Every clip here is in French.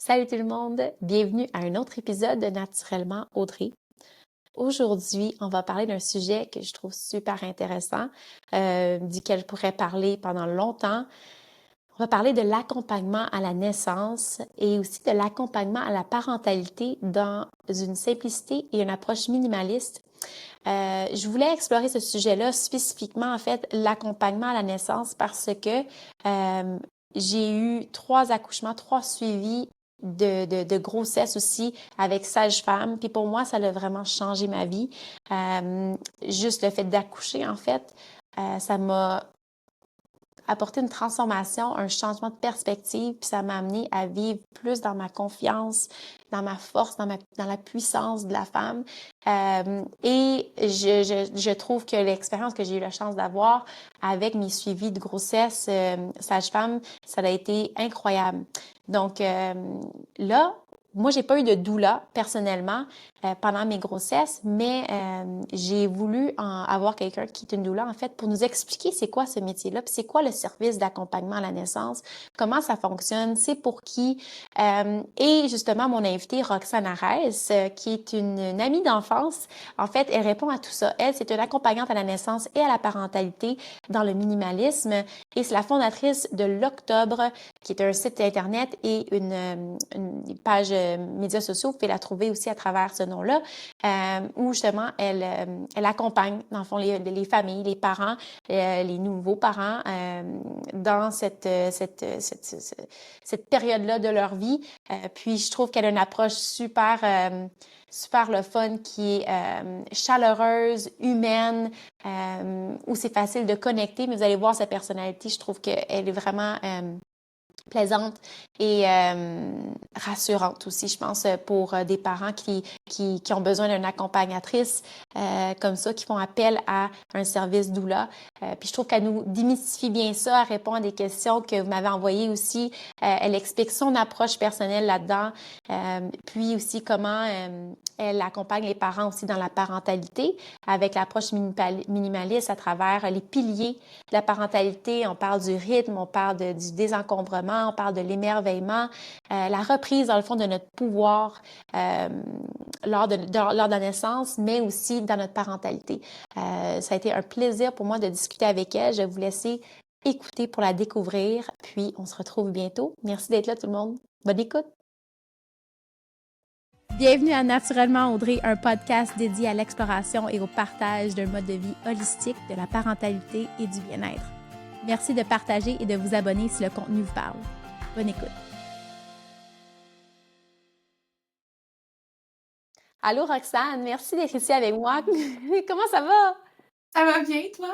Salut tout le monde, bienvenue à un autre épisode de Naturellement Audrey. Aujourd'hui, on va parler d'un sujet que je trouve super intéressant, duquel je pourrais parler pendant longtemps. On va parler de l'accompagnement à la naissance et aussi de l'accompagnement à la parentalité dans une simplicité et une approche minimaliste. Je voulais explorer ce sujet-là, spécifiquement en fait l'accompagnement à la naissance parce que j'ai eu 3 accouchements, 3 suivis de grossesse aussi avec sage-femme. Puis pour moi, ça a vraiment changé ma vie. Juste le fait d'accoucher, en fait, ça m'a apporté une transformation, un changement de perspective, puis ça m'a amené à vivre plus dans ma confiance, dans ma force, dans la puissance de la femme. Et je trouve que l'expérience que j'ai eu la chance d'avoir avec mes suivis de grossesse sage-femme, ça a été incroyable. Donc là, moi, j'ai pas eu de doula personnellement pendant mes grossesses, mais j'ai voulu avoir quelqu'un qui est une doula en fait pour nous expliquer c'est quoi ce métier-là, puis c'est quoi le service d'accompagnement à la naissance, comment ça fonctionne, c'est pour qui. Et justement, mon invitée Roxane Arès, qui est une amie d'enfance, en fait, elle répond à tout ça. Elle, c'est une accompagnante à la naissance et à la parentalité dans le minimalisme et c'est la fondatrice de l'Octobre, qui est un site internet et une page médias sociaux. Vous pouvez la trouver aussi à travers ce nom-là, où justement elle accompagne dans le fond les familles, les parents, les nouveaux parents dans cette période-là de leur vie. Puis je trouve qu'elle a une approche super le fun, qui est chaleureuse, humaine, où c'est facile de connecter, mais vous allez voir sa personnalité, je trouve qu'elle est vraiment plaisante et rassurante aussi, je pense, pour des parents qui ont besoin d'une accompagnatrice comme ça, qui font appel à un service doula. Puis je trouve qu'elle nous démystifie bien ça, elle répond à des questions que vous m'avez envoyées aussi. Elle explique son approche personnelle là-dedans, puis aussi comment elle accompagne les parents aussi dans la parentalité avec l'approche minimaliste à travers les piliers de la parentalité. On parle du rythme, on parle du désencombrement, on parle de l'émerveillement, la reprise dans le fond de notre pouvoir lors de la naissance, mais aussi dans notre parentalité. Ça a été un plaisir pour moi de discuter avec elle. Je vais vous laisser écouter pour la découvrir, puis on se retrouve bientôt. Merci d'être là tout le monde. Bonne écoute! Bienvenue à Naturellement Audrey, un podcast dédié à l'exploration et au partage d'un mode de vie holistique, de la parentalité et du bien-être. Merci de partager et de vous abonner si le contenu vous parle. Bonne écoute. Allô Roxane, merci d'être ici avec moi. Comment ça va? Ça va bien, toi?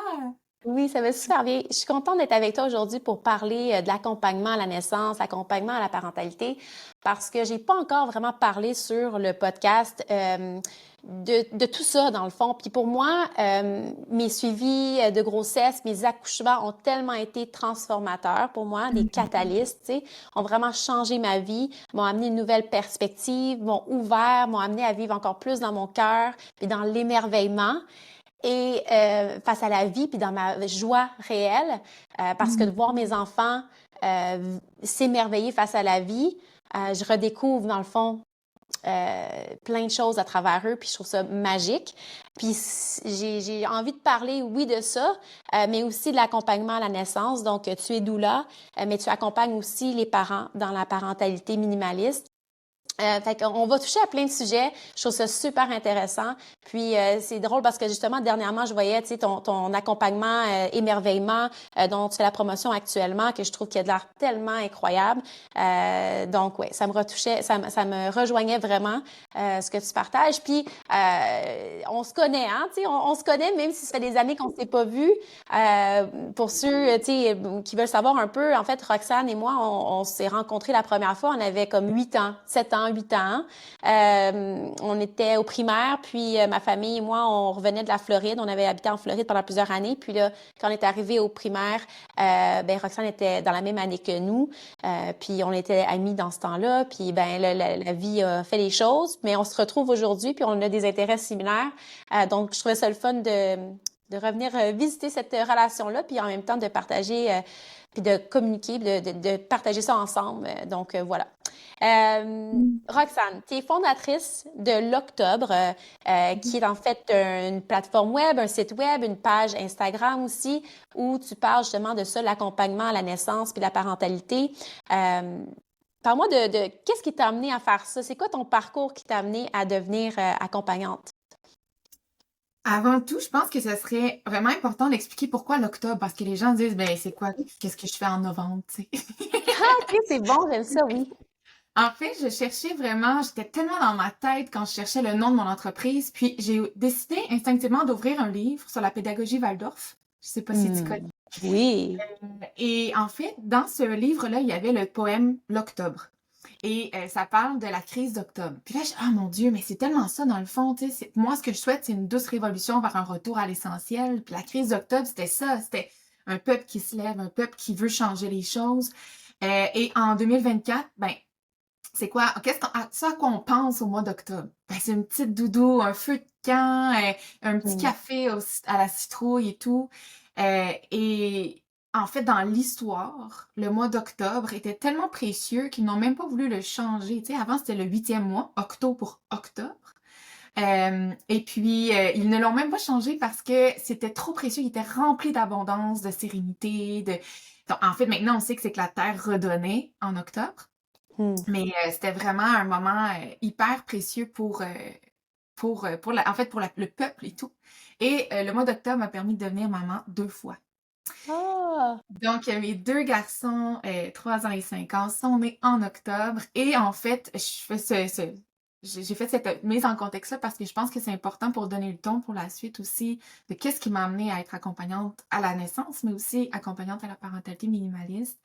Oui, ça va super bien. Je suis contente d'être avec toi aujourd'hui pour parler de l'accompagnement à la naissance, l'accompagnement à la parentalité, parce que j'ai pas encore vraiment parlé sur le podcast de tout ça dans le fond. Puis pour moi, mes suivis de grossesse, mes accouchements ont tellement été transformateurs pour moi, des catalystes, tu sais, ont vraiment changé ma vie, m'ont amené une nouvelle perspective, m'ont ouvert, m'ont amené à vivre encore plus dans mon cœur et dans l'émerveillement. Et face à la vie, puis dans ma joie réelle, parce que de voir mes enfants s'émerveiller face à la vie, je redécouvre dans le fond plein de choses à travers eux, puis je trouve ça magique. Puis j'ai envie de parler, oui, de ça, mais aussi de l'accompagnement à la naissance. Donc, tu es doula, mais tu accompagnes aussi les parents dans la parentalité minimaliste. Fait qu'on va toucher à plein de sujets. Je trouve ça super intéressant. Puis c'est drôle parce que justement dernièrement je voyais, tu sais, ton accompagnement émerveillement dont tu fais la promotion actuellement, que je trouve qu'il a de l'air tellement incroyable. Donc ouais, ça me retouchait, ça me rejoignait vraiment ce que tu partages. Puis on se connaît, hein, tu sais, on se connaît même si ça fait des années qu'on s'est pas vus. Pour ceux, tu sais, qui veulent savoir un peu, en fait, Roxane et moi, on s'est rencontrés la première fois, on avait comme 8 ans, 7 ans, 8 ans. On était au primaire, puis ma famille et moi, on revenait de la Floride. On avait habité en Floride pendant plusieurs années. Puis là, quand on est arrivé au primaire, ben Roxane était dans la même année que nous. Puis on était amis dans ce temps-là. Puis ben la vie a fait les choses, mais on se retrouve aujourd'hui, puis on a des intérêts similaires. Donc je trouvais ça le fun de revenir visiter cette relation-là, puis en même temps de partager, puis de communiquer, de partager ça ensemble. Donc, voilà. Roxane, tu es fondatrice de l'Octobre, qui est en fait une plateforme web, un site web, une page Instagram aussi, où tu parles justement de ça, l'accompagnement à la naissance puis la parentalité. Parle-moi de qu'est-ce qui t'a amené à faire ça? C'est quoi ton parcours qui t'a amené à devenir accompagnante? Avant tout, je pense que ce serait vraiment important d'expliquer pourquoi l'octobre, parce que les gens disent, ben, c'est quoi, qu'est-ce que je fais en novembre, tu sais. Ah, ok, c'est bon, j'aime ça, oui. En fait, je cherchais vraiment, j'étais tellement dans ma tête quand je cherchais le nom de mon entreprise, puis j'ai décidé instinctivement d'ouvrir un livre sur la pédagogie Waldorf. Je sais pas si tu connais. Hmm. Oui. Et en fait, dans ce livre-là, il y avait le poème L'Octobre. Et ça parle de la crise d'octobre. Puis là, ah mon Dieu, mais c'est tellement ça dans le fond, tu sais. Moi, ce que je souhaite, c'est une douce révolution vers un retour à l'essentiel. Puis la crise d'octobre, c'était ça. C'était un peuple qui se lève, un peuple qui veut changer les choses. Et en 2024, ben, c'est quoi? Ça à quoi on pense au mois d'octobre? Ben, c'est une petite doudou, un feu de camp, un petit Hmm. café à la citrouille et tout. Et en fait, dans l'histoire, le mois d'octobre était tellement précieux qu'ils n'ont même pas voulu le changer. Tu sais, avant, c'était le 8e mois, octo pour octobre. Et puis, ils ne l'ont même pas changé parce que c'était trop précieux. Il était rempli d'abondance, de sérénité. Donc, en fait, maintenant, on sait que c'est que la Terre redonnait en octobre. Hmm. Mais c'était vraiment un moment hyper précieux en fait, pour le peuple et tout. Et le mois d'octobre m'a permis de devenir maman 2 fois. Ah. Donc, mes 2 garçons, 3 ans et 5 ans, sont nés en octobre. Et en fait, j'ai fait cette mise en contexte-là parce que je pense que c'est important pour donner le ton pour la suite aussi de qu'est-ce qui m'a amenée à être accompagnante à la naissance, mais aussi accompagnante à la parentalité minimaliste.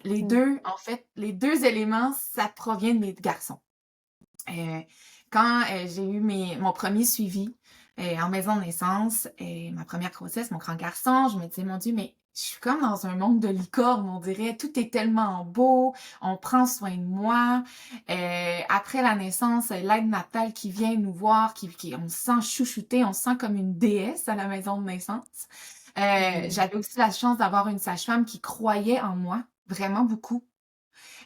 Les Hmm. deux, en fait, les deux éléments, ça provient de mes garçons. Euh, Quand j'ai eu mon premier suivi en maison de naissance, ma première grossesse, mon grand garçon, je me disais, mon Dieu, mais je suis comme dans un monde de licorne, on dirait. Tout est tellement beau, on prend soin de moi. Après la naissance, l'aide natale qui vient nous voir, on se sent chouchouté, on se sent comme une déesse à la maison de naissance. Hmm. J'avais aussi la chance d'avoir une sage-femme qui croyait en moi, vraiment beaucoup.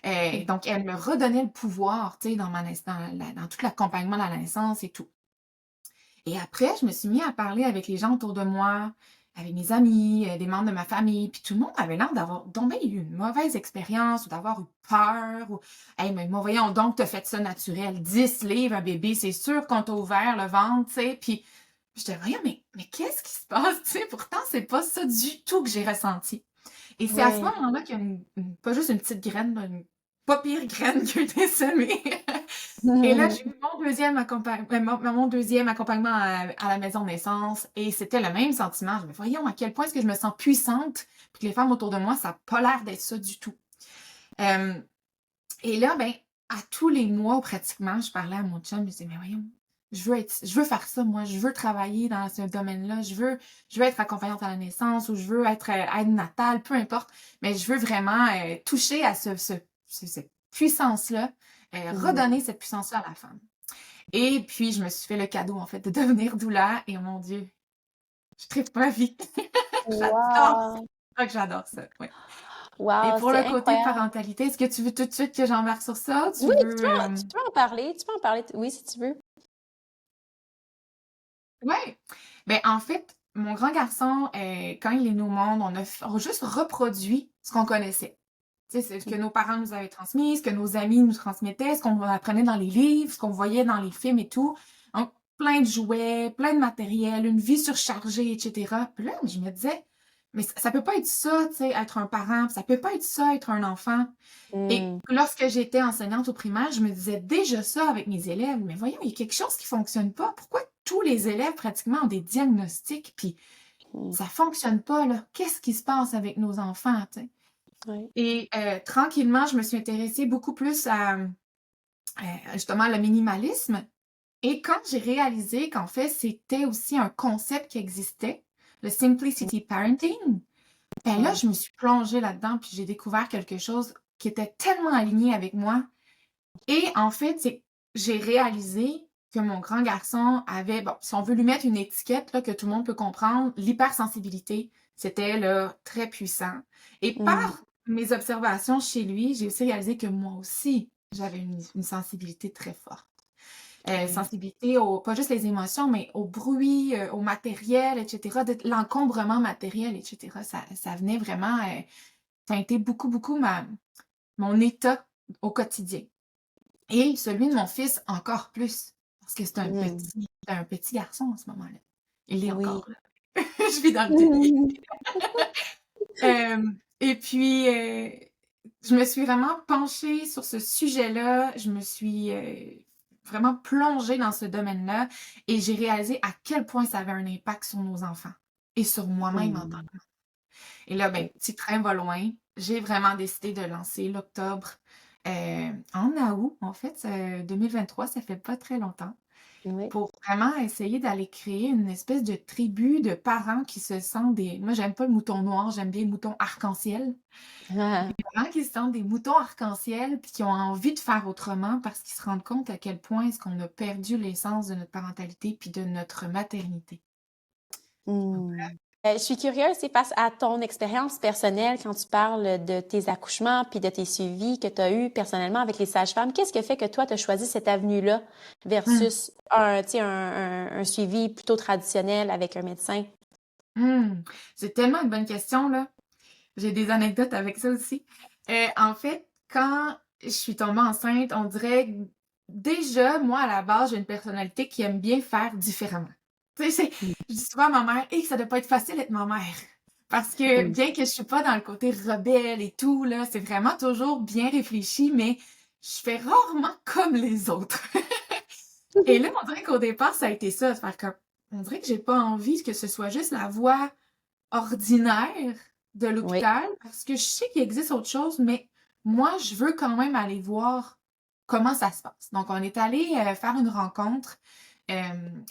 Hmm. Donc, elle me redonnait le pouvoir, tu sais, dans tout l'accompagnement de la naissance et tout. Et après, je me suis mis à parler avec les gens autour de moi, avec mes amis, des membres de ma famille, puis tout le monde avait l'air d'avoir donc eu une mauvaise expérience ou d'avoir eu peur ou hey, mais moi, voyons donc, t'as fait ça naturel, 10 livres, un bébé, c'est sûr qu'on t'a ouvert le ventre, tu sais, puis j'étais, voyons, mais qu'est-ce qui se passe, tu sais, pourtant, c'est pas ça du tout que j'ai ressenti. Et c'est à ce Ouais. moment-là qu'il y a pas juste une petite graine, mais une pas pire graine qui a été semée. Et là, j'ai eu mon deuxième accompagnement à la maison de naissance et c'était le même sentiment. Je me voyons à quel point est-ce que je me sens puissante, puis que les femmes autour de moi, ça n'a pas l'air d'être ça du tout. Euh, et là, ben, à tous les mois, pratiquement, je parlais à mon chum, je me disais, mais voyons, je veux faire ça, moi, je veux travailler dans ce domaine-là, je veux être accompagnante à la naissance ou je veux être aide natale, peu importe, mais je veux vraiment toucher à cette puissance-là, Hmm. redonner cette puissance-là à la femme. Et puis, je me suis fait le cadeau, en fait, de devenir doula et oh mon Dieu, je tripe ma vie. J'adore ça. Wow. Ah, que j'adore ça, oui. Et Wow, pour c'est le côté incroyable. parentalité, est-ce que tu veux tout de suite que j'embarque sur ça? Tu Oui, veux... tu peux en parler. Tu peux en parler. Oui, si tu veux. Ouais. Ben, en fait, mon grand garçon, quand il est né au monde, on a juste reproduit ce qu'on connaissait. Tu sais, c'est ce que nos parents nous avaient transmis, ce que nos amis nous transmettaient, ce qu'on apprenait dans les livres, ce qu'on voyait dans les films et tout. Donc, plein de jouets, plein de matériel, une vie surchargée, etc. Puis là, je me disais, mais ça peut pas être ça, tu sais, être un parent, ça peut pas être ça, être un enfant. Et Hmm. lorsque j'étais enseignante au primaire, je me disais déjà ça avec mes élèves. Mais voyons, il y a quelque chose qui fonctionne pas. Pourquoi tous les élèves pratiquement ont des diagnostics, puis Hmm. ça fonctionne pas, là? Qu'est-ce qui se passe avec nos enfants, tu sais? Ouais. Et tranquillement, je me suis intéressée beaucoup plus à justement le minimalisme. Et quand j'ai réalisé qu'en fait, c'était aussi un concept qui existait, le Simplicity Parenting, ben là, Ouais. je me suis plongée là-dedans, puis j'ai découvert quelque chose qui était tellement aligné avec moi. Et en fait, j'ai réalisé que mon grand garçon avait, bon, si on veut lui mettre une étiquette là, que tout le monde peut comprendre, l'hypersensibilité, c'était là, très puissant. Et Mm. par mes observations chez lui, j'ai aussi réalisé que moi aussi, j'avais une sensibilité très forte. Oui. Sensibilité au, pas juste les émotions, mais au bruit, au matériel, etc., l'encombrement matériel, etc. Ça venait vraiment teinter beaucoup, beaucoup mon état au quotidien. Et celui de mon fils encore plus, parce que Mm. c'est un petit garçon à ce moment-là. Il est Oui. encore là. Je vis dans le déni. Et puis, je me suis vraiment penchée sur ce sujet-là. Je me suis vraiment plongée dans ce domaine-là et j'ai réalisé à quel point ça avait un impact sur nos enfants et sur moi-même en tant Mm. que... Et là, ben, petit train va loin. J'ai vraiment décidé de lancer l'octobre en août, en fait, 2023, ça fait pas très longtemps, Oui. pour vraiment essayer d'aller créer une espèce de tribu de parents qui se sentent des... Moi, j'aime pas le mouton noir, j'aime bien le mouton arc-en-ciel. Ah. Des parents qui se sentent des moutons arc-en-ciel puis qui ont envie de faire autrement parce qu'ils se rendent compte à quel point est-ce qu'on a perdu l'essence de notre parentalité puis de notre maternité. Donc, Mm. Je suis curieuse, c'est face à ton expérience personnelle quand tu parles de tes accouchements puis de tes suivis que tu as eus personnellement avec les sages-femmes. Qu'est-ce qui fait que toi, tu as choisi cette avenue-là hum, versus tu sais, un suivi plutôt traditionnel avec un médecin? c'est tellement une bonne question, là. J'ai des anecdotes avec ça aussi. En fait, quand je suis tombée enceinte, on dirait que déjà, moi, à la base, j'ai une personnalité qui aime bien faire différemment. Tu sais, Mm. je dis souvent à ma mère, hey, ça doit pas être facile d'être ma mère. Parce que Mm. bien que je suis pas dans le côté rebelle et tout, là, c'est vraiment toujours bien réfléchi, mais je fais rarement comme les autres. Et là, on dirait qu'au départ, ça a été ça, de faire comme, on dirait que j'ai pas envie que ce soit juste la voie ordinaire de Oui. l'hôpital parce que je sais qu'il existe autre chose, mais moi, je veux quand même aller voir comment ça se passe. Donc, on est allé faire une rencontre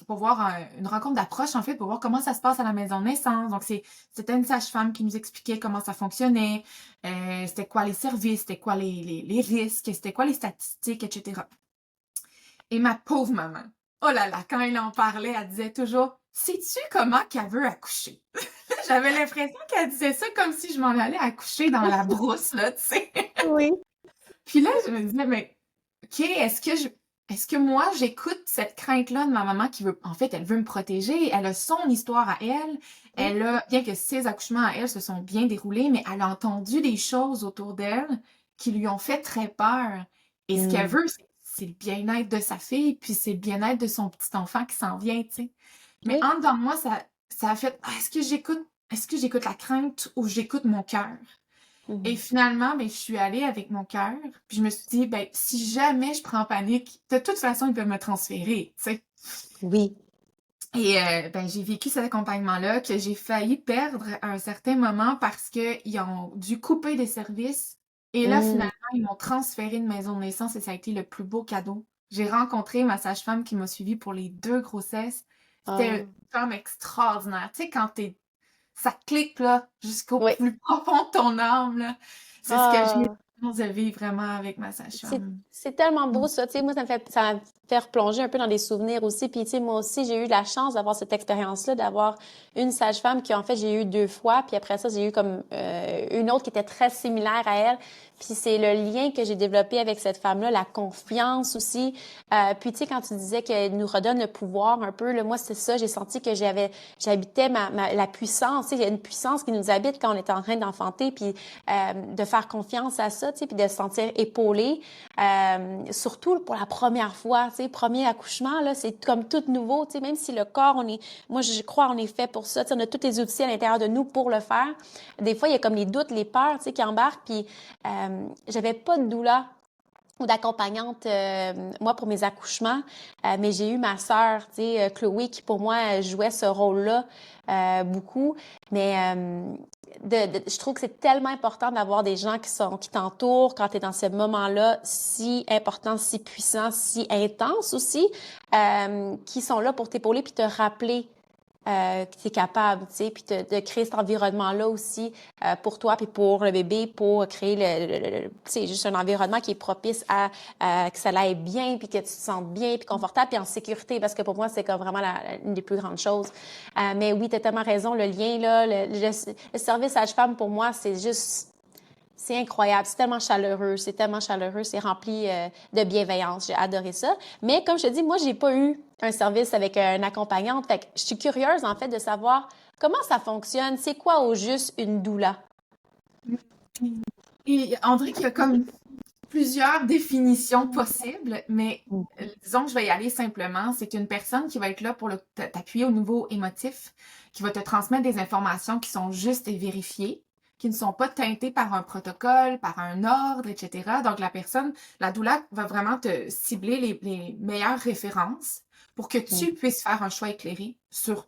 pour voir une rencontre d'approche, en fait, pour voir comment ça se passe à la maison de naissance. Donc, c'était une sage-femme qui nous expliquait comment ça fonctionnait, c'était quoi les services, c'était quoi les risques, c'était quoi les statistiques, etc. Et ma pauvre maman, oh là là, quand elle en parlait, elle disait toujours, sais-tu comment qu'elle veut accoucher? J'avais l'impression qu'elle disait ça comme si je m'en allais accoucher dans la brousse, là, tu sais. Oui. Puis là, je me disais, mais, OK, est-ce que moi, j'écoute cette crainte-là de ma maman qui veut, en fait, elle veut me protéger, elle a son histoire à elle, Oui. bien que ses accouchements à elle se sont bien déroulés, mais elle a entendu des choses autour d'elle qui lui ont fait très peur. Et ce qu'elle Mm. veut, c'est le bien-être de sa fille, puis c'est le bien-être de son petit enfant qui s'en vient, tu sais. Mais Oui. en dedans de moi, ça a fait, est-ce que j'écoute la crainte ou j'écoute mon cœur? Et Mhm. finalement, ben, je suis allée avec mon cœur, puis je me suis dit, ben, si jamais je prends panique, de toute façon, ils peuvent me transférer, tu sais. Oui. Et ben, j'ai vécu cet accompagnement-là que j'ai failli perdre à un certain moment parce qu'ils ont dû couper des services. Et là, Mm. finalement, ils m'ont transféré de maison de naissance et ça a été le plus beau cadeau. J'ai rencontré ma sage-femme qui m'a suivie pour les 2 grossesses. C'était une Ah. femme extraordinaire. Tu sais, quand ça clique là, jusqu'au Oui. plus profond de ton âme, là. C'est ce que j'ai eu Ah. la chance de vivre vraiment avec ma C'est sage-femme. c'est tellement Mm. beau ça, tu sais, moi ça me fait replonger un peu dans des souvenirs aussi, puis tu sais, moi aussi j'ai eu la chance d'avoir cette expérience-là, d'avoir une sage-femme qui en fait j'ai eu 2 fois, puis après ça j'ai eu comme une autre qui était très similaire à elle, puis c'est le lien que j'ai développé avec cette femme-là, la confiance aussi, puis tu sais quand tu disais qu'elle nous redonne le pouvoir un peu, là, moi c'est ça, j'ai senti que j'habitais la puissance, tu sais, il y a une puissance qui nous habite quand on est en train d'enfanter, puis de faire confiance à ça, tu sais, puis de se sentir épaulé. Surtout pour la première fois, tu sais, premier accouchement, là, c'est comme tout nouveau, tu sais, même si le corps, moi, je crois, on est fait pour ça, tu sais, on a tous les outils à l'intérieur de nous pour le faire. Des fois, il y a comme les doutes, les peurs, tu sais, qui embarquent, puis j'avais pas de doula ou d'accompagnante, moi, pour mes accouchements, mais j'ai eu ma sœur, tu sais, Chloé, qui pour moi jouait ce rôle-là beaucoup, mais je trouve que c'est tellement important d'avoir des gens qui t'entourent quand tu es dans ce moment-là si important, si puissant, si intense aussi, qui sont là pour t'épauler puis te rappeler que tu es capable, tu sais, puis de créer cet environnement-là aussi pour toi, puis pour le bébé, pour créer tu sais, juste un environnement qui est propice à que ça aille bien, puis que tu te sentes bien, puis confortable, puis en sécurité, parce que pour moi, c'est comme vraiment une des plus grandes choses. Mais oui, tu as tellement raison, le lien, là, le service sage-femme, pour moi, c'est juste... C'est incroyable, c'est tellement chaleureux, c'est rempli de bienveillance. J'ai adoré ça. Mais comme je te dis, moi, j'ai pas eu un service avec une accompagnante. Fait que je suis curieuse, en fait, de savoir comment ça fonctionne. C'est quoi au juste une doula? Et on dirait qu'il y a comme plusieurs définitions possibles, mais disons que je vais y aller simplement. C'est une personne qui va être là pour t'appuyer au niveau émotif, qui va te transmettre des informations qui sont justes et vérifiées, qui ne sont pas teintées par un protocole, par un ordre, etc. Donc, la doula va vraiment te cibler les meilleures références pour que Mm. tu puisses faire un choix éclairé sur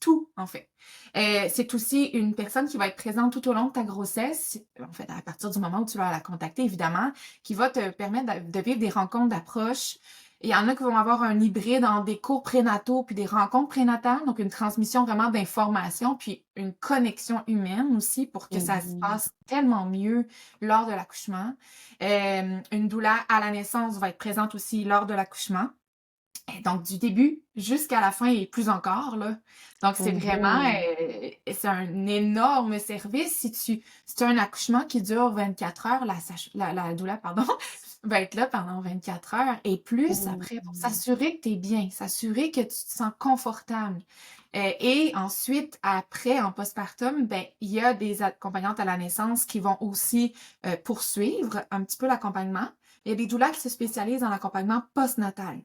tout, en fait. C'est aussi une personne qui va être présente tout au long de ta grossesse, en fait, à partir du moment où tu vas la contacter, évidemment, qui va te permettre de vivre des rencontres d'approche. Il y en a qui vont avoir un hybride en des cours prénataux puis des rencontres prénatales, donc une transmission vraiment d'informations, puis une connexion humaine aussi pour que ça se Mhm. passe tellement mieux lors de l'accouchement. Une doula à la naissance va être présente aussi lors de l'accouchement. Et donc, du début jusqu'à la fin et plus encore, là. Donc, c'est vraiment, Mhm. c'est un énorme service. Si tu as un accouchement qui dure 24 heures, la doula, pardon, va être là pendant 24 heures et plus après pour Mhm. s'assurer que tu es bien, s'assurer que tu te sens confortable. Et ensuite, après, en postpartum, ben, il y a des accompagnantes à la naissance qui vont aussi poursuivre un petit peu l'accompagnement. Il y a des doulas qui se spécialisent dans l'accompagnement postnatal.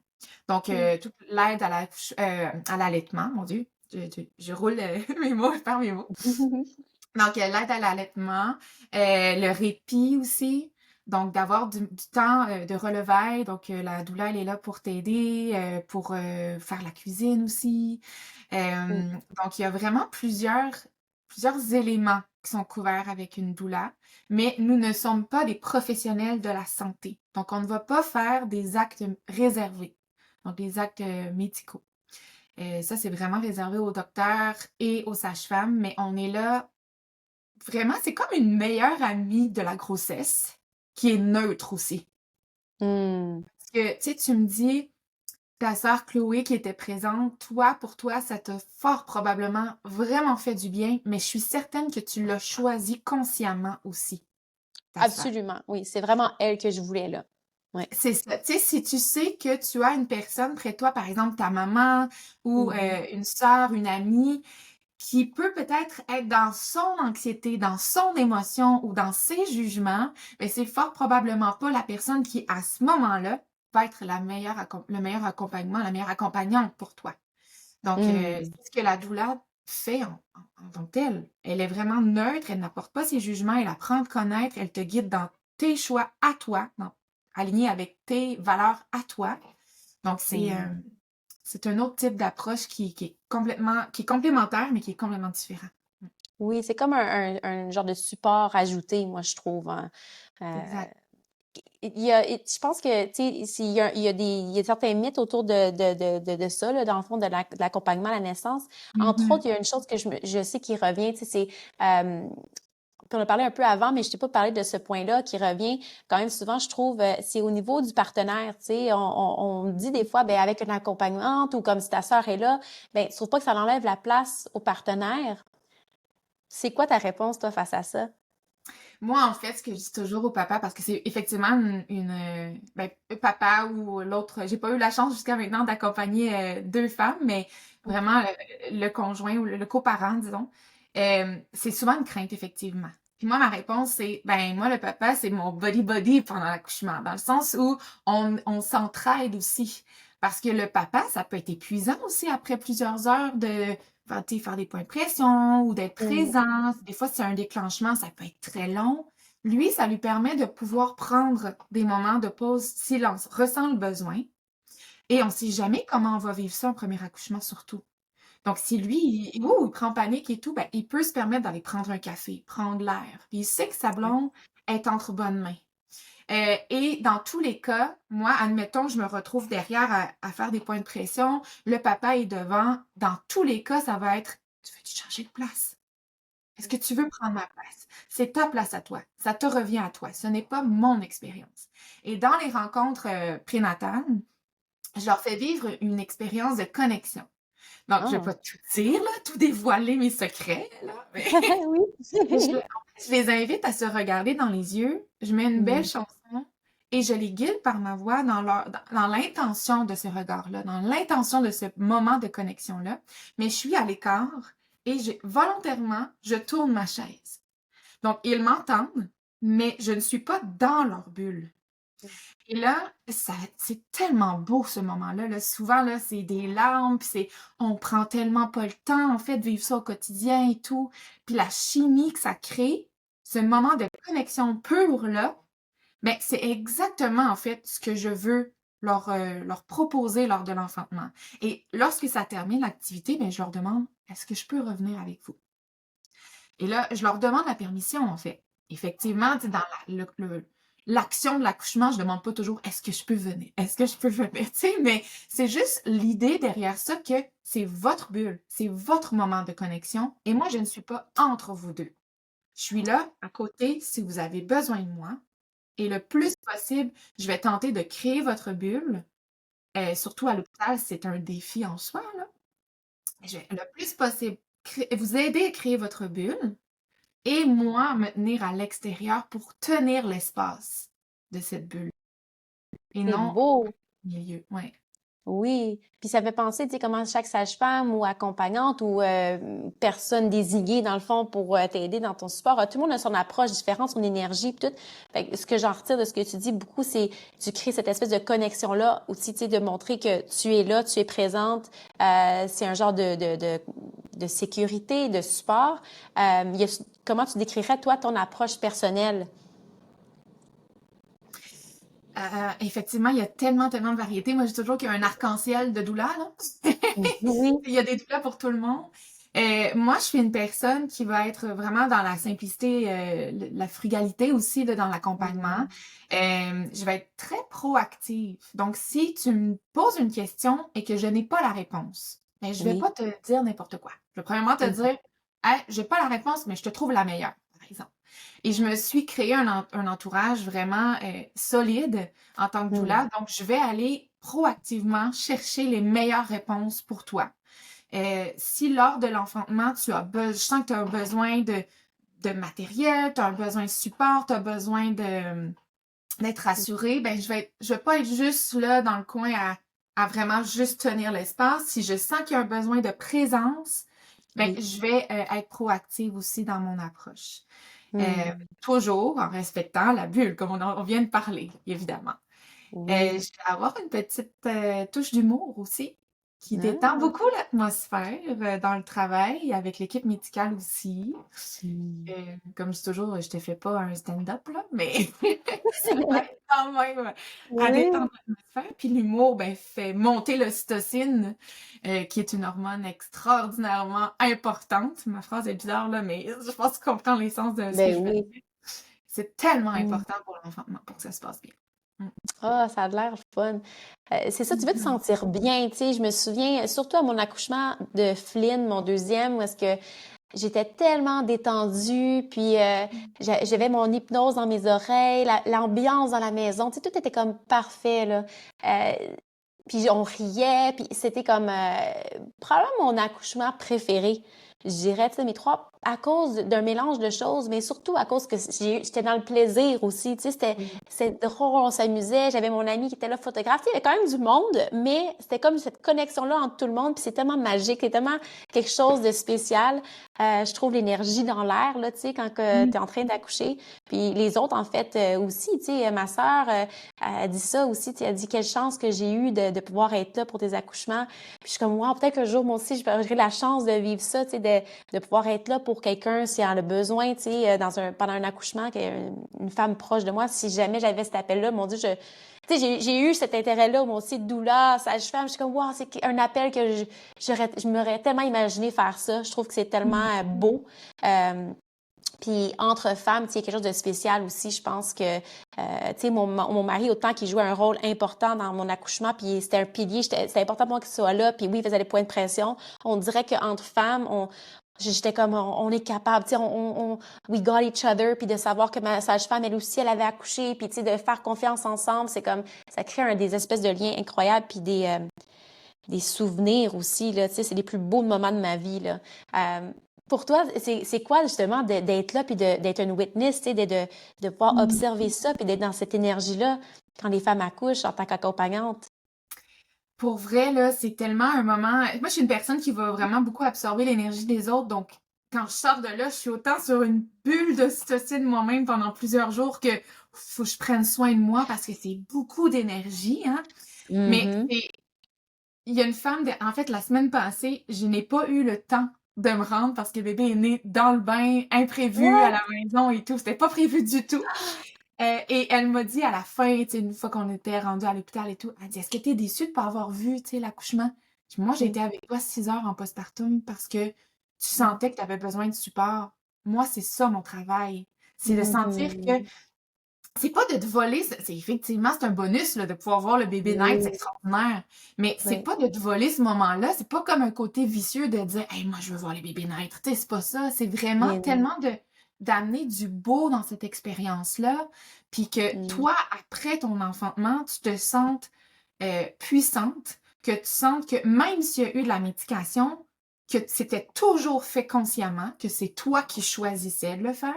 Donc, toute l'aide à l'allaitement, mon Dieu, je roule mes mots, je perds mes mots. Mhm. Donc, l'aide à l'allaitement, le répit aussi. Donc, d'avoir du temps de relevail. Donc, la doula, elle est là pour t'aider, pour faire la cuisine aussi. Donc, il y a vraiment plusieurs éléments qui sont couverts avec une doula, mais nous ne sommes pas des professionnels de la santé. Donc, on ne va pas faire des actes réservés, donc des actes médicaux. Ça, c'est vraiment réservé aux docteurs et aux sages-femmes, mais on est là vraiment, c'est comme une meilleure amie de la grossesse qui est neutre aussi. Mm. Parce que, tu sais, tu me dis, ta sœur Chloé qui était présente, toi, pour toi, ça t'a fort probablement vraiment fait du bien, mais je suis certaine que tu l'as choisi consciemment aussi, ta sœur. Absolument, oui, c'est vraiment elle que je voulais là. Ouais. C'est ça. Tu sais, si tu sais que tu as une personne près de toi, par exemple ta maman ou Mhm. une sœur, une amie, qui peut peut-être être dans son anxiété, dans son émotion ou dans ses jugements, mais c'est fort probablement pas la personne qui, à ce moment-là, va être le meilleur accompagnement, la meilleure accompagnante pour toi. Donc, Mm. c'est ce que la doula fait en tant que telle. Elle est vraiment neutre, elle n'apporte pas ses jugements, elle apprend à te connaître, elle te guide dans tes choix à toi, alignés avec tes valeurs à toi. Donc, Mm. c'est un autre type d'approche qui est complémentaire, mais qui est complètement différent. Oui, c'est comme un genre de support ajouté, moi, je trouve, hein. Euh, Exact. je pense que, tu sais, il y a certains mythes autour de ça, là, dans le fond, de l'accompagnement à la naissance. Entre Mhm. autres, il y a une chose que je sais qui revient, tu sais, c'est, puis on a parlé un peu avant, mais je t'ai pas parlé de ce point-là qui revient quand même souvent, je trouve, c'est au niveau du partenaire, tu sais, on dit des fois, ben avec une accompagnante ou comme si ta sœur est là, ben tu trouves pas que ça enlève la place au partenaire? C'est quoi ta réponse, toi, face à ça? Moi, en fait, ce que je dis toujours au papa, parce que c'est effectivement ben, papa ou l'autre, j'ai pas eu la chance jusqu'à maintenant d'accompagner deux femmes, mais vraiment le conjoint ou le coparent, disons, c'est souvent une crainte, effectivement. Puis moi, ma réponse, c'est, ben moi, le papa, c'est mon body-body pendant l'accouchement, dans le sens où on s'entraide aussi. Parce que le papa, ça peut être épuisant aussi après plusieurs heures de faire des points de pression ou d'être Mm. présent. Des fois, c'est un déclenchement, ça peut être très long. Lui, ça lui permet de pouvoir prendre des moments de pause, silence, ressent le besoin. Et on ne sait jamais comment on va vivre ça en premier accouchement, surtout. Donc, si lui, il prend panique et tout, ben, il peut se permettre d'aller prendre un café, prendre l'air. Puis il sait que sa blonde est entre bonnes mains. Et dans tous les cas, moi, admettons, je me retrouve derrière à faire des points de pression, le papa est devant. Dans tous les cas, ça va être, tu veux-tu changer de place? Est-ce que tu veux prendre ma place? C'est ta place à toi. Ça te revient à toi. Ce n'est pas mon expérience. Et dans les rencontres prénatales, je leur fais vivre une expérience de connexion. Donc, je vais Ah. pas tout dire, là, tout dévoiler mes secrets, là, mais Oui. je les invite à se regarder dans les yeux. Je mets une belle Mhm. chanson et je les guide par ma voix dans l'intention de ce regard-là, dans l'intention de ce moment de connexion-là. Mais je suis à l'écart et volontairement, je tourne ma chaise. Donc, ils m'entendent, mais je ne suis pas dans leur bulle. Et là, c'est tellement beau ce moment-là. Là. Souvent, là, c'est des larmes, puis on prend tellement pas le temps, en fait, de vivre ça au quotidien et tout. Puis la chimie que ça crée, ce moment de connexion pure, là, ben, c'est exactement, en fait, ce que je veux leur proposer lors de l'enfantement. Et lorsque ça termine l'activité, ben, je leur demande, est-ce que je peux revenir avec vous? Et là, je leur demande la permission, en fait. Effectivement, tu sais, dans l'action de l'accouchement, je demande pas toujours est-ce que je peux venir? Est-ce que je peux venir? Tu sais, mais c'est juste l'idée derrière ça que c'est votre bulle, c'est votre moment de connexion et moi, je ne suis pas entre vous deux. Je suis là à côté si vous avez besoin de moi et le plus possible, je vais tenter de créer votre bulle. Surtout à l'hôpital, c'est un défi en soi, là. Je vais le plus possible vous aider à créer votre bulle et moi me tenir à l'extérieur pour tenir l'espace de cette bulle et C'est non beau. au milieu. Ouais. Oui, puis ça fait penser, tu sais, comment chaque sage-femme ou accompagnante ou personne désignée, dans le fond, pour t'aider dans ton support, tout le monde a son approche différente, son énergie, puis tout. Fait que ce que j'en retire de ce que tu dis beaucoup, c'est tu crées cette espèce de connexion-là aussi, tu sais, de montrer que tu es là, tu es présente. C'est un genre de sécurité, de support. Comment tu décrirais, toi, ton approche personnelle? Effectivement, il y a tellement, tellement de variétés. Moi, je dis toujours qu'il y a un arc-en-ciel de douleurs, là. Oui. Il y a des douleurs pour tout le monde. Moi, je suis une personne qui va être vraiment dans la simplicité, la frugalité aussi, là, dans l'accompagnement. Mhm. Je vais être très proactive. Donc, si tu me poses une question et que je n'ai pas la réponse, ben, je vais Oui. pas te dire n'importe quoi. Je vais premièrement te Mhm. dire, hey, j'ai pas la réponse, mais je te trouve la meilleure, par exemple. Et je me suis créé un entourage vraiment solide en tant que doula. Donc, je vais aller proactivement chercher les meilleures réponses pour toi. Si lors de l'enfantement, je sens que tu as besoin de matériel, tu as besoin de support, tu as besoin d'être assuré, ben je vais pas être juste là dans le coin à vraiment juste tenir l'espace. Si je sens qu'il y a un besoin de présence, ben Oui. je vais être proactive aussi dans mon approche. Hmm. Toujours en respectant la bulle, comme on vient de parler, évidemment. Je Oui. vais avoir une petite touche d'humour aussi, qui détend Ah. beaucoup l'atmosphère dans le travail, avec l'équipe médicale aussi. Hmm. Comme je dis toujours, je te fais pas un stand-up, là, mais ça aide quand même à Oui. détendre l'atmosphère. Puis l'humour, ben, fait monter l'ocytocine, qui est une hormone extraordinairement importante. Ma phrase est bizarre, là, mais je pense que tu comprends l'essence de ce que Ben je veux oui. dire. C'est tellement Mm. important pour l'enfantement, pour que ça se passe bien. Mm. Ah, ça a l'air fun. C'est ça, tu veux te Mhm. sentir bien, tu sais. Je me souviens, surtout à mon accouchement de Flynn, mon deuxième, où est-ce que j'étais tellement détendue, puis j'avais mon hypnose dans mes oreilles, l'ambiance dans la maison, tu sais, tout était comme parfait, là. Euh, Puis on riait, puis c'était comme probablement mon accouchement préféré. Je dirais, tu sais, mes trois, à cause d'un mélange de choses, mais surtout à cause que j'étais dans le plaisir aussi, tu sais, Oui. c'était drôle, on s'amusait, j'avais mon ami qui était là, photographe, il y avait quand même du monde, mais c'était comme cette connexion-là entre tout le monde, puis c'est tellement magique, c'est tellement quelque chose de spécial. Je trouve l'énergie dans l'air, là, tu sais, quand tu Mm. es en train d'accoucher. Puis les autres, en fait, aussi, tu sais, ma sœur, elle dit ça aussi, tu sais, elle dit quelle chance que j'ai eue de pouvoir être là pour tes accouchements. Puis je suis comme, wow, peut-être qu'un jour, moi aussi, j'aurai la chance de vivre ça, tu sais, de pouvoir être là pour quelqu'un si elle en a besoin, tu sais, pendant un accouchement, une femme proche de moi, si jamais j'avais cet appel-là, mon Dieu, tu sais, j'ai eu cet intérêt-là, moi aussi, de doula, sage-femme. Je suis comme, wow, c'est un appel que je m'aurais tellement imaginé faire ça. Je trouve que c'est tellement Mm. beau. Euh, Puis entre femmes, tu sais, il y a quelque chose de spécial aussi. Je pense que, tu sais, mon mari, autant qu'il jouait un rôle important dans mon accouchement, puis c'était un pilier, c'était important pour moi qu'il soit là, puis oui, il faisait des points de pression. On dirait qu'entre femmes, j'étais comme, on est capable, tu sais, we got each other, puis de savoir que ma sage-femme, elle aussi, elle avait accouché, puis tu sais, de faire confiance ensemble, c'est comme, ça crée des espèces de liens incroyables, puis des souvenirs aussi, là, tu sais, c'est les plus beaux moments de ma vie, là. Pour toi, c'est quoi justement d'être là puis d'être une witness, tu sais, de pouvoir Mm. observer ça puis d'être dans cette énergie-là quand les femmes accouchent en tant qu'accompagnante? Pour vrai, là, c'est tellement un moment. Moi, je suis une personne qui va vraiment beaucoup absorber l'énergie des autres. Donc, quand je sors de là, je suis autant sur une bulle d'ocytocine moi-même pendant plusieurs jours que faut que je prenne soin de moi parce que c'est beaucoup d'énergie, hein. Mais Mhm. il y a une femme, en fait, la semaine passée, je n'ai pas eu le temps de me rendre parce que bébé est né dans le bain, imprévu, à What? la maison et tout. C'était pas prévu du tout. Et elle m'a dit à la fin, tu sais, une fois qu'on était rendu à l'hôpital et tout, elle dit, est-ce que t'es déçue de pas avoir vu, tu sais, l'accouchement? Je dis, moi, j'ai été avec toi 6 heures en postpartum parce que tu sentais que tu avais besoin de support. Moi, c'est ça mon travail. C'est de sentir que Mhm. c'est pas de te voler, c'est effectivement, c'est un bonus là, de pouvoir voir le bébé naître, c'est Oui, extraordinaire. Mais c'est oui. pas de te voler ce moment-là, c'est pas comme un côté vicieux de dire, hey, moi, je veux voir les bébés naître. Tu sais, c'est pas ça. C'est vraiment Mais non. tellement d'amener du beau dans cette expérience-là, puis que Mm. toi, après ton enfantement, tu te sentes puissante, que tu sentes que même s'il y a eu de la médication, que c'était toujours fait consciemment, que c'est toi qui choisissais de le faire,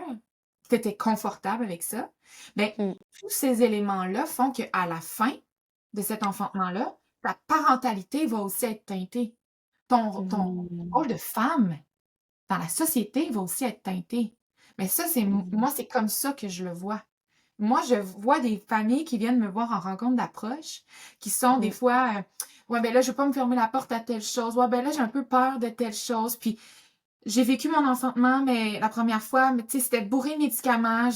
que tu étais confortable avec ça. Ben, Mm. tous ces éléments-là font qu'à la fin de cet enfantement-là, ta parentalité va aussi être teintée. Ton Mhm. rôle de femme dans la société va aussi être teinté. Mais ça, Mhm. moi, c'est comme ça que je le vois. Moi, je vois des familles qui viennent me voir en rencontre d'approche, qui sont des Mm. fois, ouais, ben là, je veux pas me fermer la porte à telle chose. Ouais, ben là, j'ai un peu peur de telle chose. Puis j'ai vécu mon enfantement, mais la première fois, mais tu sais, c'était bourré de médicaments.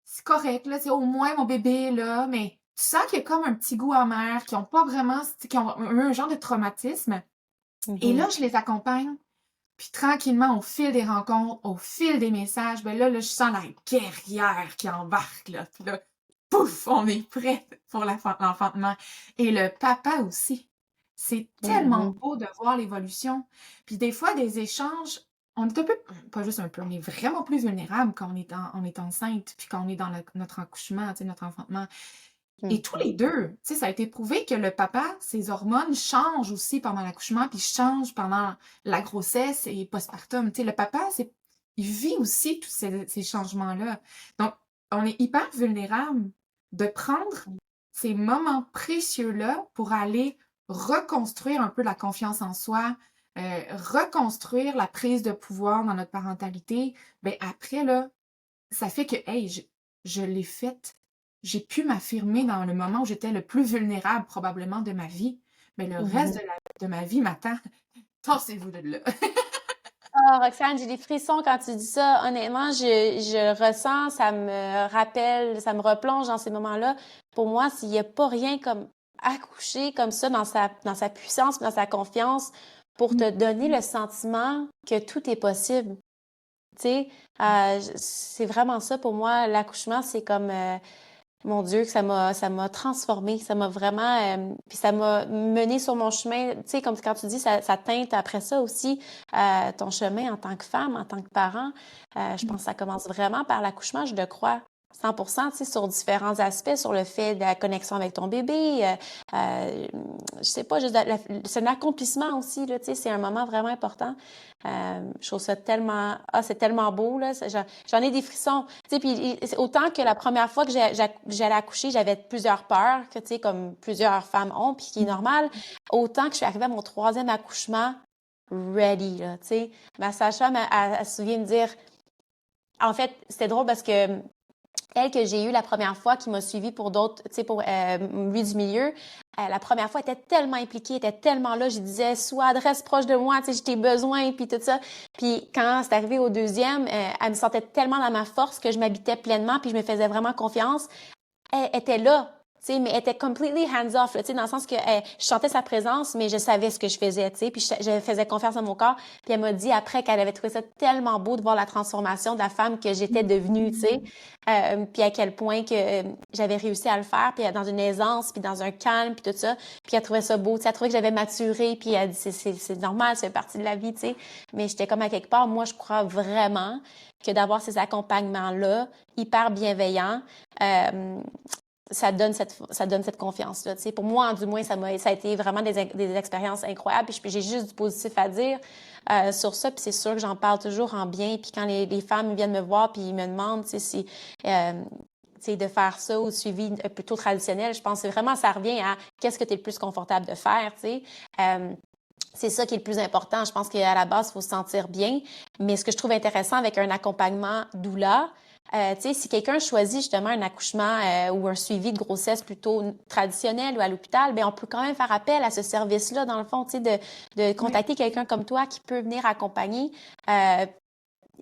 C'est correct, là, c'est au moins mon bébé est là, mais tu sens qu'il y a comme un petit goût amer, qui ont pas vraiment, qui ont eu un genre de traumatisme. Et là, Mhm. je les accompagne. Puis tranquillement, au fil des rencontres, au fil des messages, ben là, je sens la guerrière qui embarque, là. Puis là, pouf, on est prêt pour l'enfantement. Et le papa aussi. C'est tellement Mhm. beau de voir l'évolution. Puis des fois, des échanges, on est un peu, pas juste un peu, on est vraiment plus vulnérable quand on est enceinte, puis quand on est dans notre accouchement, tu sais, notre enfantement. Et tous les Mhm. deux, tu sais, ça a été prouvé que le papa, ses hormones changent aussi pendant l'accouchement, puis changent pendant la grossesse et postpartum. Tu sais, le papa, il vit aussi tous ces changements-là. Donc, on est hyper vulnérable de prendre ces moments précieux-là pour aller reconstruire un peu la confiance en soi, reconstruire la prise de pouvoir dans notre parentalité. Ben après, là, ça fait que, hey, je l'ai faite. J'ai pu m'affirmer dans le moment où j'étais le plus vulnérable probablement de ma vie. Mais le reste Mhm. de ma vie m'attend. Tassez-vous de là. Ah, Roxane, j'ai des frissons quand tu dis ça. Honnêtement, je ressens, ça me rappelle, ça me replonge dans ces moments-là. Pour moi, s'il n'y a pas rien comme accoucher comme ça dans sa puissance, dans sa confiance, pour te donner le sentiment que tout est possible. Tu sais, c'est vraiment ça pour moi. L'accouchement, c'est comme, mon Dieu, que ça m'a transformée, ça m'a vraiment, puis ça m'a mené sur mon chemin. Tu sais, comme quand tu dis, ça teinte après ça aussi ton chemin en tant que femme, en tant que parent. Je pense que ça commence vraiment par l'accouchement, je le crois. 100%, tu sais, sur différents aspects, sur le fait de la connexion avec ton bébé. Euh, je sais pas, juste c'est un accomplissement aussi, là, tu sais, c'est un moment vraiment important. Je trouve ça tellement, c'est tellement beau, là. J'en ai des frissons. Tu sais, puis autant que la première fois que j'allais accoucher, j'avais plusieurs peurs, que tu sais, comme plusieurs femmes ont, puis qui est normal. Autant que je suis arrivée à mon troisième accouchement, ready, là, tu sais. Ma sage-femme, elle se souvient de dire, en fait, c'était drôle parce que elle que j'ai eue la première fois, qui m'a suivie pour d'autres, tu sais, pour lui du milieu, la première fois, elle était tellement impliquée, elle était tellement là, je disais, sois adresse proche de moi, tu sais, j'ai tes besoins, puis tout ça. Puis quand c'est arrivé au deuxième, elle me sentait tellement dans ma force que je m'habitais pleinement, puis je me faisais vraiment confiance. Elle était là. tu sais, mais elle était completely hands-off, là, tu sais, dans le sens que je sentais sa présence, mais je savais ce que je faisais, tu sais, puis je faisais confiance à mon corps. Puis elle m'a dit après qu'elle avait trouvé ça tellement beau de voir la transformation de la femme que j'étais devenue, tu sais, puis à quel point que j'avais réussi à le faire, puis dans une aisance, puis dans un calme, puis tout ça. Puis elle trouvait ça beau, tu sais, elle trouvait que j'avais maturé, puis elle dit c'est normal, ça fait partie de la vie, tu sais. Mais j'étais comme à quelque part, moi, je crois vraiment que d'avoir ces accompagnements-là, hyper bienveillants, ça donne cette confiance-là. Tu sais, pour moi, du moins, ça a été vraiment des expériences incroyables. Puis j'ai juste du positif à dire sur ça. Puis c'est sûr que j'en parle toujours en bien. Puis quand les femmes viennent me voir puis ils me demandent, tu sais, si tu sais, de faire ça ou suivi plutôt traditionnel, je pense que vraiment ça revient à qu'est-ce que tu es le plus confortable de faire. Tu sais. C'est ça qui est le plus important. Je pense qu'à la base, il faut se sentir bien. Mais ce que je trouve intéressant avec un accompagnement doula, tu sais, si quelqu'un choisit justement un accouchement ou un suivi de grossesse plutôt traditionnel ou à l'hôpital, ben on peut quand même faire appel à ce service-là, dans le fond, tu sais, de Oui. contacter quelqu'un comme toi qui peut venir accompagner.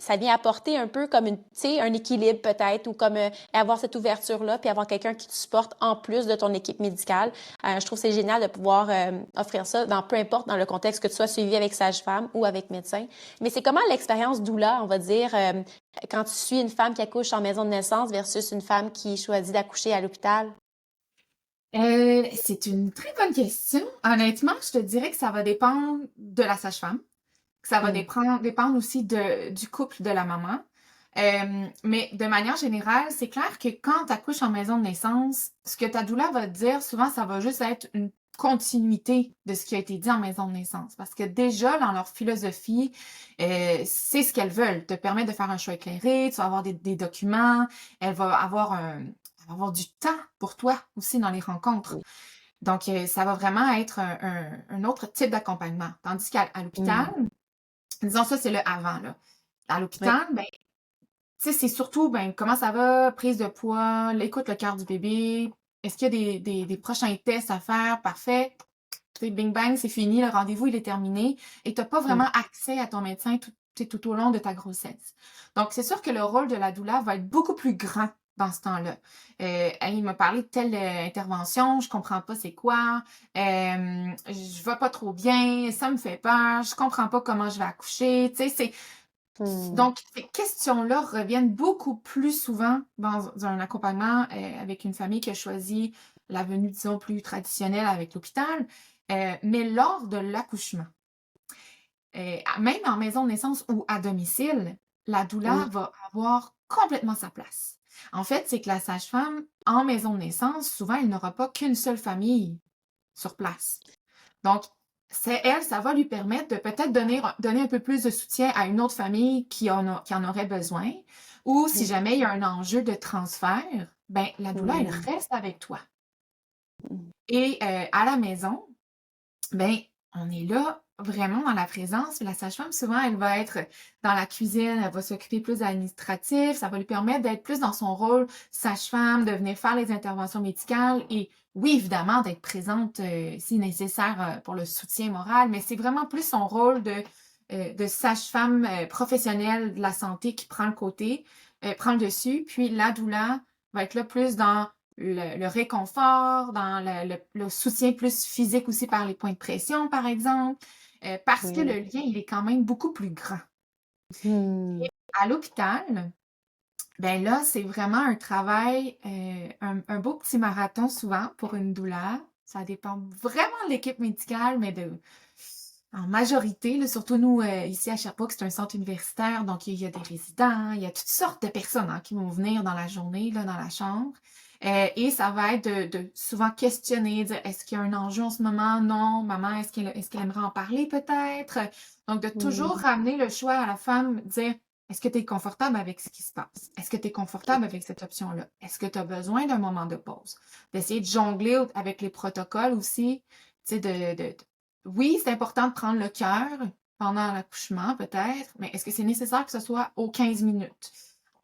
Ça vient apporter un peu comme tu sais, un équilibre peut-être ou comme avoir cette ouverture-là puis avoir quelqu'un qui te supporte en plus de ton équipe médicale. Je trouve que c'est génial de pouvoir offrir ça dans peu importe dans le contexte que tu sois suivi avec sage-femme ou avec médecin. Mais c'est comment l'expérience doula, on va dire, quand tu suis une femme qui accouche en maison de naissance versus une femme qui choisit d'accoucher à l'hôpital? C'est une très bonne question. Honnêtement, je te dirais que ça va dépendre de la sage-femme, que ça va Mm. dépendre aussi du couple de la maman. Mais de manière générale, c'est clair que quand tu accouches en maison de naissance, ce que ta doula va te dire, souvent, ça va juste être une continuité de ce qui a été dit en maison de naissance. Parce que déjà, dans leur philosophie, c'est ce qu'elles veulent. Te permettre de faire un choix éclairé, tu vas avoir des documents, elle va avoir du temps pour toi aussi dans les rencontres. Oui. Donc, ça va vraiment être un autre type d'accompagnement. Tandis qu'à l'hôpital, Mm. disons ça, c'est le avant, là. À Oui. l'hôpital, ben, tu sais, c'est surtout, ben, comment ça va, prise de poids, écoute le cœur du bébé, est-ce qu'il y a des prochains tests à faire? Parfait. Tu sais, bing bang, c'est fini, le rendez-vous, il est terminé. Et tu n'as pas Mm. vraiment accès à ton médecin tout au long de ta grossesse. Donc, c'est sûr que le rôle de la doula va être beaucoup plus grand dans ce temps-là. Il m'a parlé de telle intervention, je comprends pas c'est quoi, je vais pas trop bien, ça me fait peur, je comprends pas comment je vais accoucher. Tu sais, Mm. donc, ces questions-là reviennent beaucoup plus souvent dans un accompagnement avec une famille qui a choisi la venue, disons, plus traditionnelle avec l'hôpital, mais lors de l'accouchement. Même en maison de naissance ou à domicile, la doula Oui. va avoir complètement sa place. En fait, c'est que la sage-femme, en maison de naissance, souvent, elle n'aura pas qu'une seule famille sur place. Donc, c'est elle, ça va lui permettre de peut-être donner un peu plus de soutien à une autre famille qui en aurait besoin. Ou si Oui. jamais il y a un enjeu de transfert, ben la doula, elle Mm. reste avec toi. Mm. Et à la maison, ben on est là vraiment dans la présence. La sage-femme, souvent, elle va être dans la cuisine, elle va s'occuper plus administratif. Ça va lui permettre d'être plus dans son rôle sage-femme, de venir faire les interventions médicales et oui, évidemment, d'être présente si nécessaire pour le soutien moral, mais c'est vraiment plus son rôle de sage-femme professionnelle de la santé qui prend le côté, prend le dessus. Puis la doula va être là plus dans le réconfort, dans le soutien plus physique aussi par les points de pression, par exemple, parce que Oui. le lien, il est quand même beaucoup plus grand. Mm. Et à l'hôpital, ben là, c'est vraiment un travail, un beau petit marathon souvent pour une douleur. Ça dépend vraiment de l'équipe médicale, mais en majorité, là, surtout nous, ici à Sherbrooke, c'est un centre universitaire, donc il y a des résidents, il y a toutes sortes de personnes hein, qui vont venir dans la journée, là, dans la chambre. Et ça va être de souvent questionner, dire est-ce qu'il y a un enjeu en ce moment? Non, maman, est-ce qu'elle aimerait en parler peut-être? Donc, de toujours Mm. ramener le choix à la femme, dire est-ce que tu es confortable avec ce qui se passe? Est-ce que tu es confortable avec cette option-là? Est-ce que tu as besoin d'un moment de pause? D'essayer de jongler avec les protocoles aussi, tu sais, oui, c'est important de prendre le cœur pendant l'accouchement, peut-être, mais est-ce que c'est nécessaire que ce soit aux 15 minutes?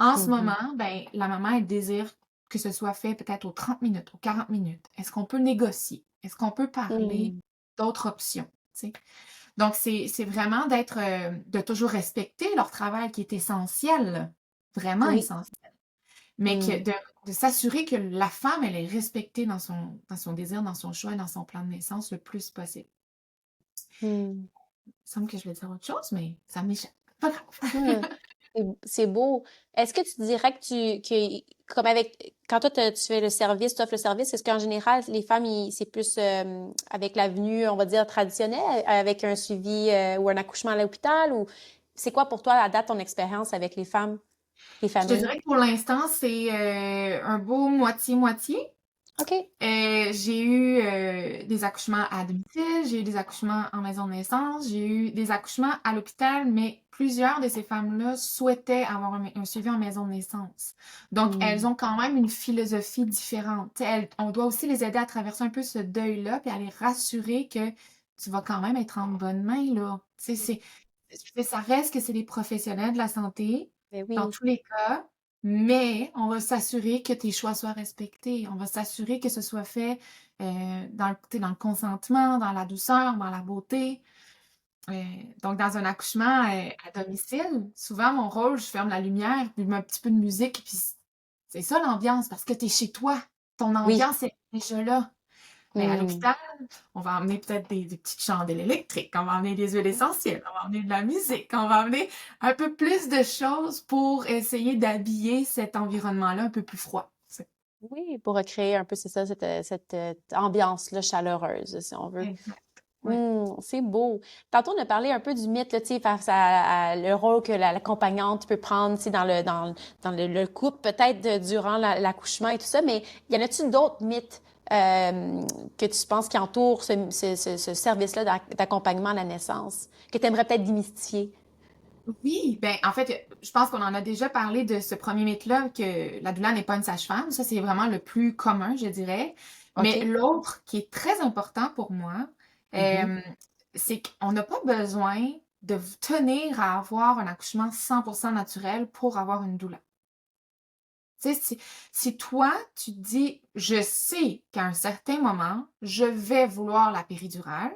En ce Mhm. moment, ben, la maman, elle désire que ce soit fait peut-être aux 30 minutes, aux 40 minutes. Est-ce qu'on peut négocier? Est-ce qu'on peut parler Mm. d'autres options? Tu sais? Donc, c'est vraiment de toujours respecter leur travail qui est essentiel, vraiment Oui. essentiel. mais Hmm. de s'assurer que la femme, elle est respectée dans son désir, dans son choix, dans son plan de naissance le plus possible. Hmm. Il me semble que je vais dire autre chose, mais ça m'échappe. Pas grave. Hmm. C'est beau. Est-ce que tu dirais comme avec, quand toi, tu fais le service, tu offres le service, est-ce qu'en général, les femmes, c'est plus avec la venue, on va dire, traditionnelle, avec un suivi ou un accouchement à l'hôpital, ou c'est quoi pour toi, à date, ton expérience avec les femmes, les Je te familles? dirais que pour l'instant, c'est un beau moitié-moitié. OK. J'ai eu des accouchements à domicile, j'ai eu des accouchements en maison de naissance, j'ai eu des accouchements à l'hôpital, mais plusieurs de ces femmes-là souhaitaient avoir un suivi en maison de naissance. Donc, elles Hmm. ont quand même une philosophie différente. Tu sais, on doit aussi les aider à traverser un peu ce deuil-là, puis à les rassurer que tu vas quand même être en bonne main, là. Ça reste que c'est des professionnels de la santé, Ben dans oui. tous les cas, mais on va s'assurer que tes choix soient respectés. On va s'assurer que ce soit fait dans le consentement, dans la douceur, dans la beauté. Euh, donc, dans un accouchement à domicile, souvent, mon rôle, je ferme la lumière, puis je mets un petit peu de musique, puis c'est ça l'ambiance, parce que tu es chez toi. Ton Oui. ambiance est déjà là. Mais à Hmm. l'hôpital, on va emmener peut-être des petites chandelles électriques, on va emmener des huiles essentielles, on va emmener de la musique, on va emmener un peu plus de choses pour essayer d'habiller cet environnement-là un peu plus froid. Oui, pour recréer un peu, c'est ça, cette ambiance-là chaleureuse, si on veut. Exact. Ouais. C'est beau. Tantôt, on a parlé un peu du mythe, là, tu sais, face à le rôle que l'accompagnante peut prendre, tu sais, dans le couple, peut-être durant l'accouchement et tout ça, mais y en a-t-il d'autres mythes que tu penses qui entourent ce service-là d'accompagnement à la naissance, que tu aimerais peut-être démystifier? Oui, ben en fait, je pense qu'on en a déjà parlé de ce premier mythe-là, que la doula n'est pas une sage-femme. Ça, c'est vraiment le plus commun, je dirais. Mais OK? l'autre qui est très important pour moi, Mhm. euh, c'est qu'on n'a pas besoin de tenir à avoir un accouchement 100% naturel pour avoir une doula. Tu sais, si toi, tu te dis, je sais qu'à un certain moment, je vais vouloir la péridurale,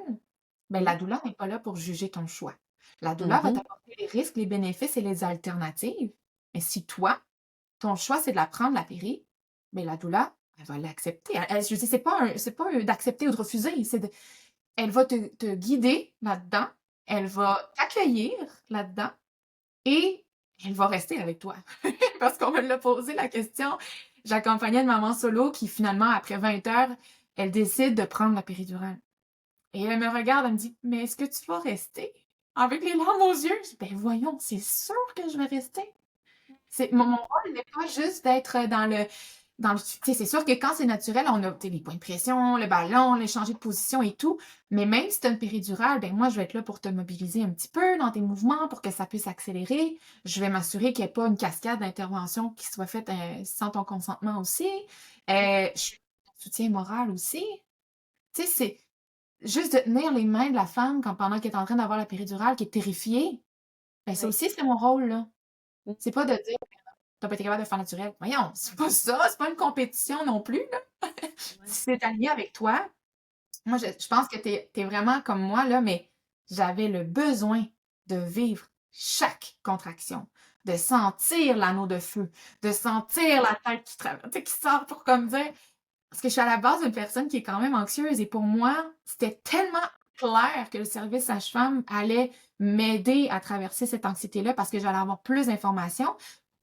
ben la Oui. doula n'est pas là pour juger ton choix. La doula va Mhm. t'apporter les risques, les bénéfices et les alternatives. Mais si toi, ton choix, c'est de la prendre, la péri, ben la doula, elle va l'accepter. Je dis, c'est pas d'accepter ou de refuser, elle va te guider là-dedans, elle va t'accueillir là-dedans et elle va rester avec toi. Parce qu'on me l'a posé la question. J'accompagnais une maman solo qui, finalement, après 20 heures, elle décide de prendre la péridurale. Et elle me regarde, elle me dit, mais est-ce que tu vas rester? Avec les larmes aux yeux. Je dis, ben voyons, c'est sûr que je vais rester. Mon rôle n'est pas juste d'être tu sais, c'est sûr que quand c'est naturel, on a, tu sais, les points de pression, le ballon, les changer de position et tout. Mais même si tu as une péridurale, ben moi, je vais être là pour te mobiliser un petit peu dans tes mouvements pour que ça puisse accélérer. Je vais m'assurer qu'il n'y ait pas une cascade d'intervention qui soit faite sans ton consentement aussi. Je suis ton soutien moral aussi. Tu sais, c'est juste de tenir les mains de la femme pendant qu'elle est en train d'avoir la péridurale, qui est terrifiée. Ben ça Oui. aussi, c'est mon rôle, là. C'est pas de dire t'as pas été capable de faire naturel. Voyons, c'est pas ça, c'est pas une compétition non plus, là. Ouais. Si c'est aligné avec toi, moi, je pense que t'es vraiment comme moi, là, mais j'avais le besoin de vivre chaque contraction, de sentir l'anneau de feu, de sentir la tête qui traverse, tu sais, qui sort pour comme dire, parce que je suis à la base d'une personne qui est quand même anxieuse et pour moi, c'était tellement clair que le service sage-femme allait m'aider à traverser cette anxiété-là parce que j'allais avoir plus d'informations.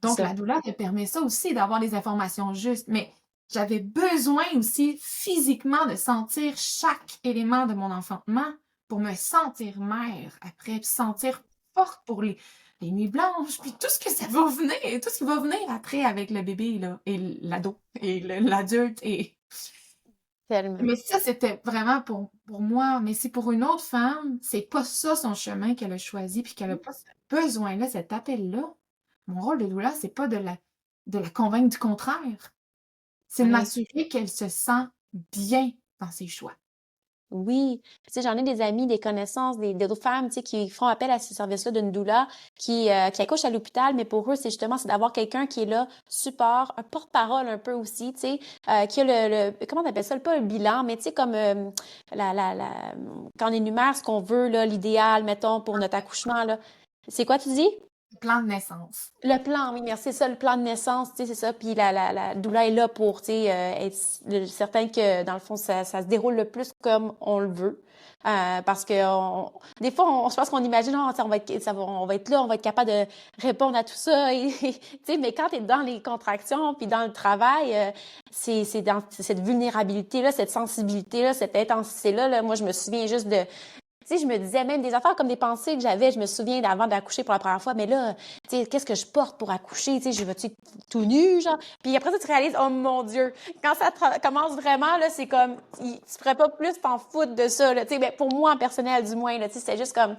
Donc, Ça. la douleur te permet ça aussi, d'avoir les informations justes. Mais j'avais besoin aussi physiquement de sentir chaque élément de mon enfantement pour me sentir mère après, puis sentir forte pour les nuits blanches, puis tout ce que ça va venir, tout ce qui va venir après avec le bébé, là, et l'ado, et l'adulte, et Tellement. mais ça, c'était vraiment pour moi. Mais si pour une autre femme, c'est pas ça son chemin qu'elle a choisi, puis qu'elle a pas ce besoin-là, cet appel-là, mon rôle de doula, c'est pas de la convaincre du contraire. C'est de Ouais. m'assurer qu'elle se sent bien dans ses choix. Oui, tu sais, j'en ai des amis, des connaissances, d'autres femmes, tu sais, qui font appel à ce service-là d'une doula, qui accouchent à l'hôpital, mais pour eux, c'est d'avoir quelqu'un qui est là, support, un porte-parole un peu aussi, tu sais, qui a comment on appelle ça, pas le bilan, mais tu sais, comme quand on énumère ce qu'on veut, là, l'idéal, mettons, pour notre accouchement, là. C'est quoi, tu dis? plan de naissance. Le plan, oui, merci. C'est ça, le plan de naissance, tu sais, c'est ça. Puis la doula est là pour, tu sais, être certain que, dans le fond, ça se déroule le plus comme on le veut. Parce que des fois, je pense qu'on imagine, oh, tu sais, on va être là, on va être capable de répondre à tout ça. Tu sais, mais quand tu es dans les contractions, puis dans le travail, c'est dans cette vulnérabilité-là, cette sensibilité-là, cette intensité-là, là, moi, je me souviens juste de tu sais, je me disais même des affaires comme des pensées que j'avais, je me souviens d'avant d'accoucher pour la première fois, mais là, tu sais, qu'est-ce que je porte pour accoucher, tu sais, je vais-tu tout nu, genre? Puis après ça, tu réalises, oh mon Dieu, quand ça commence vraiment, là, c'est comme, tu pourrais pas plus t'en foutre de ça, là, tu sais, ben, pour moi, en personnel, du moins, là, tu sais, c'est juste comme,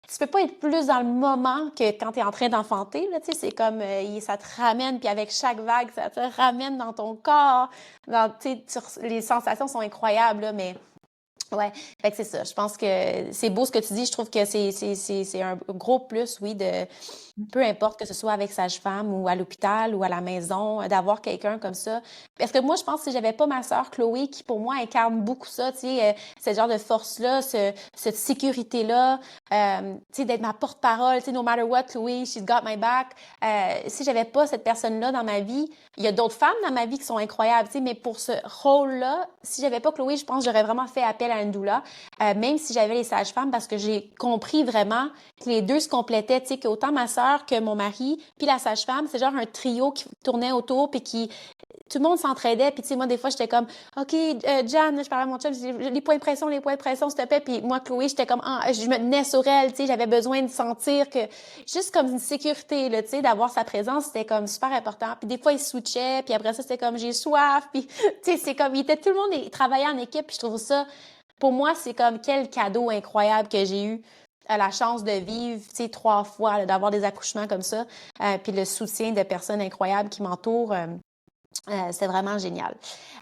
tu peux pas être plus dans le moment que quand t'es en train d'enfanter, là, tu sais, c'est comme, ça te ramène, puis avec chaque vague, ça te ramène dans ton corps, tu sais, les sensations sont incroyables, là, mais ouais, fait que c'est ça. Je pense que c'est beau ce que tu dis. Je trouve que c'est un gros plus, oui, de peu importe que ce soit avec sage-femme ou à l'hôpital ou à la maison, d'avoir quelqu'un comme ça. Parce que moi, je pense que si j'avais pas ma sœur Chloé, qui pour moi incarne beaucoup ça, tu sais, ce genre de force-là, cette sécurité-là, tu sais, d'être ma porte-parole, tu sais, no matter what, Chloé, she's got my back. Si j'avais pas cette personne-là dans ma vie, il y a d'autres femmes dans ma vie qui sont incroyables, tu sais, mais pour ce rôle-là, si j'avais pas Chloé, je pense que j'aurais vraiment fait appel à une doula, même si j'avais les sages-femmes, parce que j'ai compris vraiment que les deux se complétaient, tu sais, qu'autant ma sœur que mon mari, puis la sage-femme, c'est genre un trio qui tournait autour, puis qui tout le monde s'entraidait. Puis, tu sais, moi, des fois, j'étais comme, OK, Jan, je parlais à mon chum, je dis, les points de pression, s'il te plaît. Puis moi, Chloé, j'étais comme, ah, je me tenais sur elle, tu sais, j'avais besoin de sentir que, juste comme une sécurité, là, tu sais, d'avoir sa présence, c'était comme super important. Puis des fois, ils switchaient, puis après ça, c'était comme, j'ai soif, puis, tu sais, c'est comme, tout le monde travaillait en équipe, puis je trouve ça, pour moi, c'est comme, quel cadeau incroyable que j'ai eu la chance de vivre, tu sais, 3 fois, là, d'avoir des accouchements comme ça, puis le soutien de personnes incroyables qui m'entourent. C'est vraiment génial.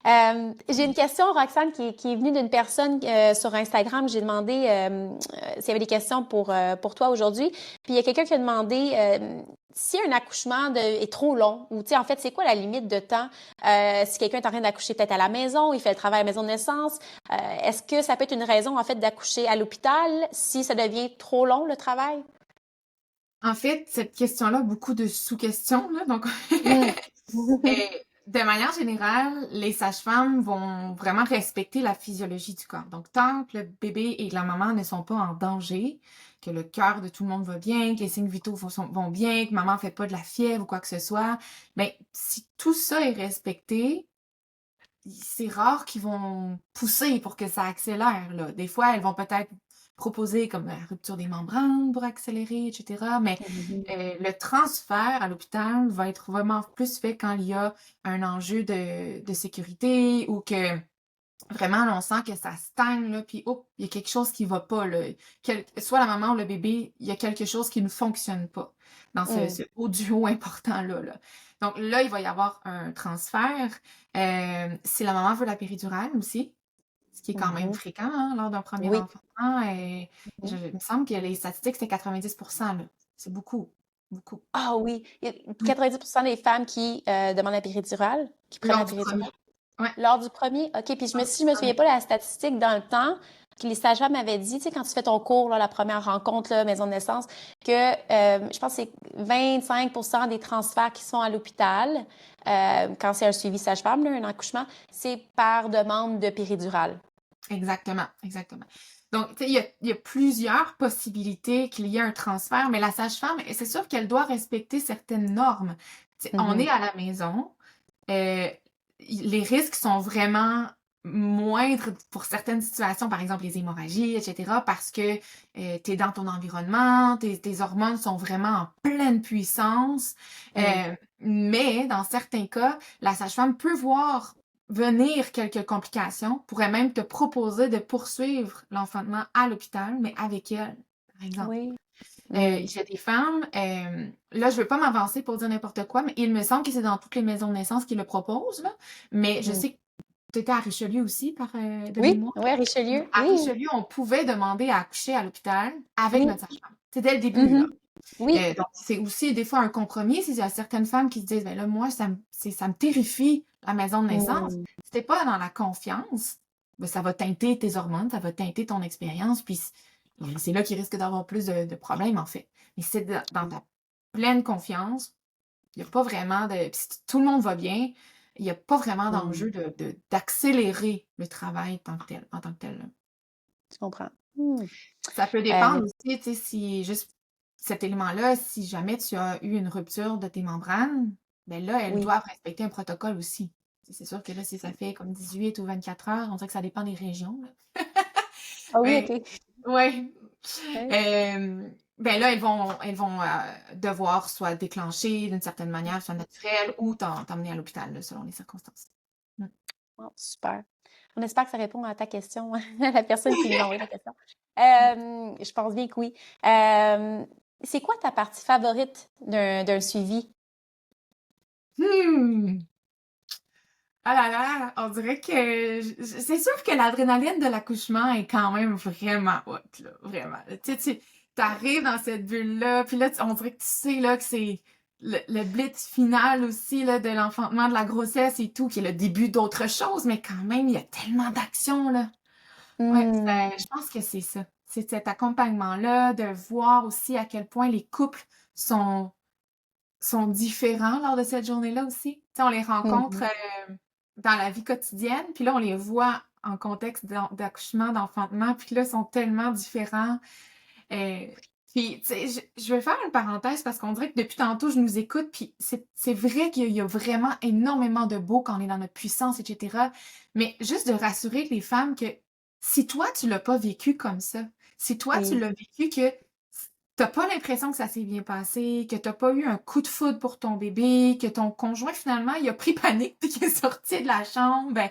J'ai une question, Roxane, qui est venue d'une personne sur Instagram. J'ai demandé s'il y avait des questions pour toi aujourd'hui. Puis il y a quelqu'un qui a demandé si un accouchement est trop long ou, tu sais, en fait, c'est quoi la limite de temps? Si quelqu'un est en train d'accoucher peut-être à la maison, il fait le travail à la maison de naissance, est-ce que ça peut être une raison, en fait, d'accoucher à l'hôpital si ça devient trop long, le travail? En fait, cette question-là a beaucoup de sous-questions, là, donc Mm. de manière générale, les sages-femmes vont vraiment respecter la physiologie du corps. Donc, tant que le bébé et la maman ne sont pas en danger, que le cœur de tout le monde va bien, que les signes vitaux vont bien, que maman ne fait pas de la fièvre ou quoi que ce soit, mais si tout ça est respecté, c'est rare qu'ils vont pousser pour que ça accélère, là. Des fois, elles vont peut-être proposer comme la rupture des membranes pour accélérer, etc. Mais le transfert à l'hôpital va être vraiment plus fait quand il y a un enjeu de sécurité ou que vraiment, là, on sent que ça stagne, là, puis oh, il y a quelque chose qui va pas, là. Soit la maman ou le bébé, il y a quelque chose qui ne fonctionne pas dans ce haut duo important-là, là. Donc là, il va y avoir un transfert. Si la maman veut la péridurale aussi, ce qui est quand même Mhm. fréquent hein, lors d'un premier Oui. enfant, il me semble que les statistiques, c'est 90%, là. C'est beaucoup, beaucoup. Ah oui, il y a Mm. 90% des femmes qui demandent la péridurale, qui prennent Lors la du péridurale. premier. Ouais. Lors du premier, OK. Puis Lors si du je me souviens premier. pas la statistique dans le temps, que les stagiaires m'avaient dit, tu sais, quand tu fais ton cours, là, la première rencontre, là, maison de naissance, que je pense que c'est 25% des transferts qui sont à l'hôpital, quand c'est un suivi sage-femme, là, un accouchement, c'est par demande de péridurale. Exactement, exactement. Donc, tu sais, il y a plusieurs possibilités qu'il y ait un transfert, mais la sage-femme, c'est sûr qu'elle doit respecter certaines normes. Tu sais, on est Mhm. à la maison, euh, les risques sont vraiment moindres pour certaines situations, par exemple les hémorragies, etc., parce que tu es dans ton environnement, tes hormones sont vraiment en pleine puissance. Mm. Mais dans certains cas, la sage-femme peut voir venir quelques complications, pourrait même te proposer de poursuivre l'enfantement à l'hôpital, mais avec elle, par exemple. Oui. Mm. J'ai des femmes, là, je veux pas m'avancer pour dire n'importe quoi, mais il me semble que c'est dans toutes les maisons de naissance qui le proposent, là. Mais je Mm. sais que tu étais à Richelieu aussi, de Oui, mémoire. oui, Richelieu, À oui. Richelieu, on pouvait demander à accoucher à l'hôpital avec Oui. notre sage-femme. C'était le début, là. Mhm. Oui. Donc, c'est aussi des fois un compromis. S'il y a certaines femmes qui se disent, ben là, moi, ça me terrifie, la maison de naissance. Mm. Si t'es pas dans la confiance, ben, ça va teinter tes hormones, ça va teinter ton expérience, puis c'est là qu'il risque d'avoir plus de problèmes, en fait. Mais si c'est dans ta pleine confiance. Il y a pas vraiment de puis tout le monde va bien, il y a pas vraiment Mmh. d'enjeu d'accélérer le travail en tant que tel, là. Je comprends. Mmh. Ça peut Euh, dépendre aussi, tu sais, si juste cet élément-là, si jamais tu as eu une rupture de tes membranes, ben là, elles oui. doivent respecter un protocole aussi. Tu sais, c'est sûr que là, si ça fait comme 18 ou 24 heures, on dirait que ça dépend des régions, là. Ah oui, Mais OK. ouais. Ouais. Ben là, elles vont devoir soit déclencher d'une certaine manière, soit naturelle, ou t'emmener à l'hôpital, là, selon les circonstances. Mm. Wow, super. On espère que ça répond à ta question, à la personne qui nous a envoyé la question. Je pense bien que oui. C'est quoi ta partie favorite d'un suivi? Hmm. Ah là là, on dirait que c'est sûr que l'adrénaline de l'accouchement est quand même vraiment haute, là, vraiment. Tu sais, t'arrives dans cette bulle-là, puis là, on dirait que tu sais là que c'est le blitz final aussi là de l'enfantement, de la grossesse et tout, qui est le début d'autre chose, mais quand même, il y a tellement d'action là. Ouais, Hmm, je pense que c'est ça. C'est cet accompagnement-là, de voir aussi à quel point les couples sont sont différents lors de cette journée-là aussi. Tu sais, on les rencontre, mhm, dans la vie quotidienne, puis là, on les voit en contexte d'accouchement, d'enfantement, puis là, ils sont tellement différents. Heu, puis, tu sais, je vais faire une parenthèse parce qu'on dirait que depuis tantôt, je nous écoute, puis c'est vrai qu'il y a vraiment énormément de beau quand on est dans notre puissance, et cetera. Mais juste de rassurer les femmes que si toi, tu l'as pas vécu comme ça, si toi, tu oui. l'as vécu que t'as pas l'impression que ça s'est bien passé, que t'as pas eu un coup de foudre pour ton bébé, que ton conjoint, finalement, il a pris panique puis qu'il est sorti de la chambre, ben,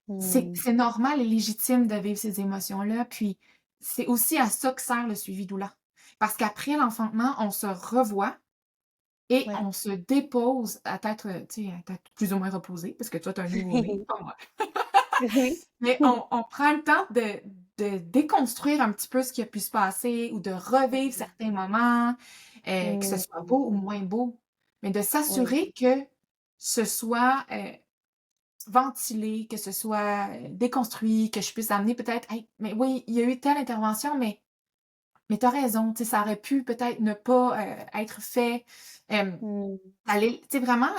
Hmm, c'est normal et légitime de vivre ces émotions-là. Puis, c'est aussi à ça que sert le suivi doula. Parce qu'après l'enfantement, on se revoit et ouais. on se dépose à tête, tu sais, à tête plus ou moins reposée, parce que toi, tu as un nouveau-né, pas moi. Oui. Mais on prend le temps de déconstruire un petit peu ce qui a pu se passer ou de revivre certains moments, que ce Hmm, soit beau ou moins beau, mais de oui. s'assurer que ce soit ventilé, que ce soit déconstruit, que je puisse amener peut-être, hey, mais oui, il y a eu telle intervention, mais t'as raison, tu sais, ça aurait pu peut-être ne pas être fait. Euh, Hmm, aller, tu sais, vraiment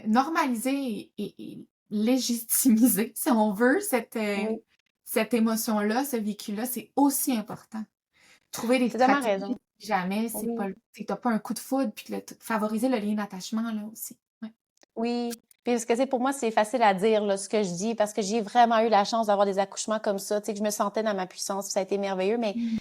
normaliser et légitimiser, si on veut, oui. cette émotion-là, ce vécu-là, c'est aussi important. Trouver des T'as tellement stratégies, raison. si jamais Oui. c'est que t'as pas un coup de foudre, puis favoriser le lien d'attachement, là, aussi. Ouais. Oui, puis parce que, tu sais, pour moi, c'est facile à dire, là, ce que je dis, parce que j'ai vraiment eu la chance d'avoir des accouchements comme ça, tu sais, que je me sentais dans ma puissance, puis ça a été merveilleux, mais Mm.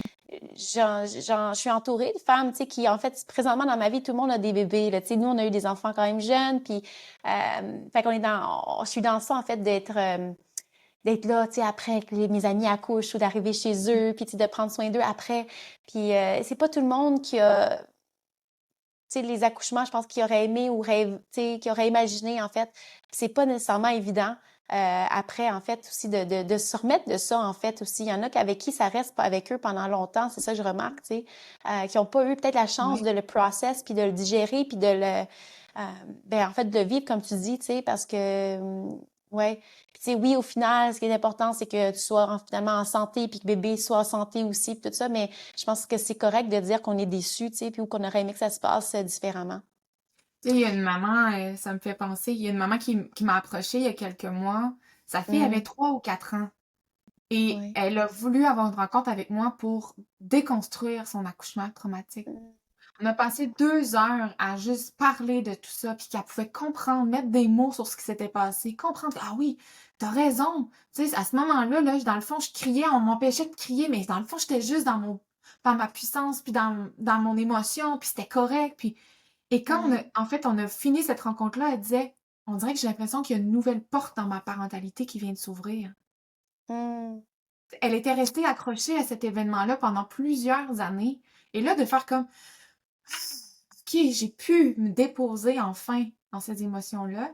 je suis entourée de femmes, tu sais, qui, en fait, présentement dans ma vie, tout le monde a des bébés, là, tu sais, nous, on a eu des enfants quand même jeunes, puis, fait qu'on est je suis dans ça, en fait, d'être là, tu sais, après que mes amis accouchent ou d'arriver chez eux, puis, tu sais, de prendre soin d'eux après, puis, c'est pas tout le monde qui a tu sais, les accouchements, je pense qu'il aurait aimé ou rêve, tu sais, qu'il aurait imaginé, en fait. C'est pas nécessairement évident. Après, en fait, aussi de se remettre de ça, en fait, aussi. Il y en a avec qui ça reste pas avec eux pendant longtemps, c'est ça que je remarque, tu sais, qui ont pas eu peut-être la chance Ouais. de le process, puis de le digérer, puis de le, ben, en fait, de le vivre comme tu dis, tu sais, parce que, ouais. Puis, tu sais, oui, au final, ce qui est important, c'est que tu sois finalement en santé, puis que bébé soit en santé aussi, puis tout ça, mais je pense que c'est correct de dire qu'on est déçu, tu sais, puis ou qu'on aurait aimé que ça se passe différemment. Tu sais, il y a une maman, ça me fait penser, il y a une maman qui m'a approchée il y a quelques mois. Sa fille avait Mm. 3 ou 4 ans. Et Ouais. elle a voulu avoir une rencontre avec moi pour déconstruire son accouchement traumatique. Mm. On a passé 2 heures à juste parler de tout ça, puis qu'elle pouvait comprendre, mettre des mots sur ce qui s'était passé, comprendre, ah oui, t'as raison. Tu sais, à ce moment-là, là, dans le fond, je criais, on m'empêchait de crier, mais dans le fond, j'étais juste dans ma puissance, puis dans mon émotion, puis c'était correct. Puis, et quand Ouais. en fait, on a fini cette rencontre-là, elle disait, on dirait que j'ai l'impression qu'il y a une nouvelle porte dans ma parentalité qui vient de s'ouvrir. Mm. Elle était restée accrochée à cet événement-là pendant plusieurs années. Et là, de faire comme, OK, j'ai pu me déposer enfin dans ces émotions-là.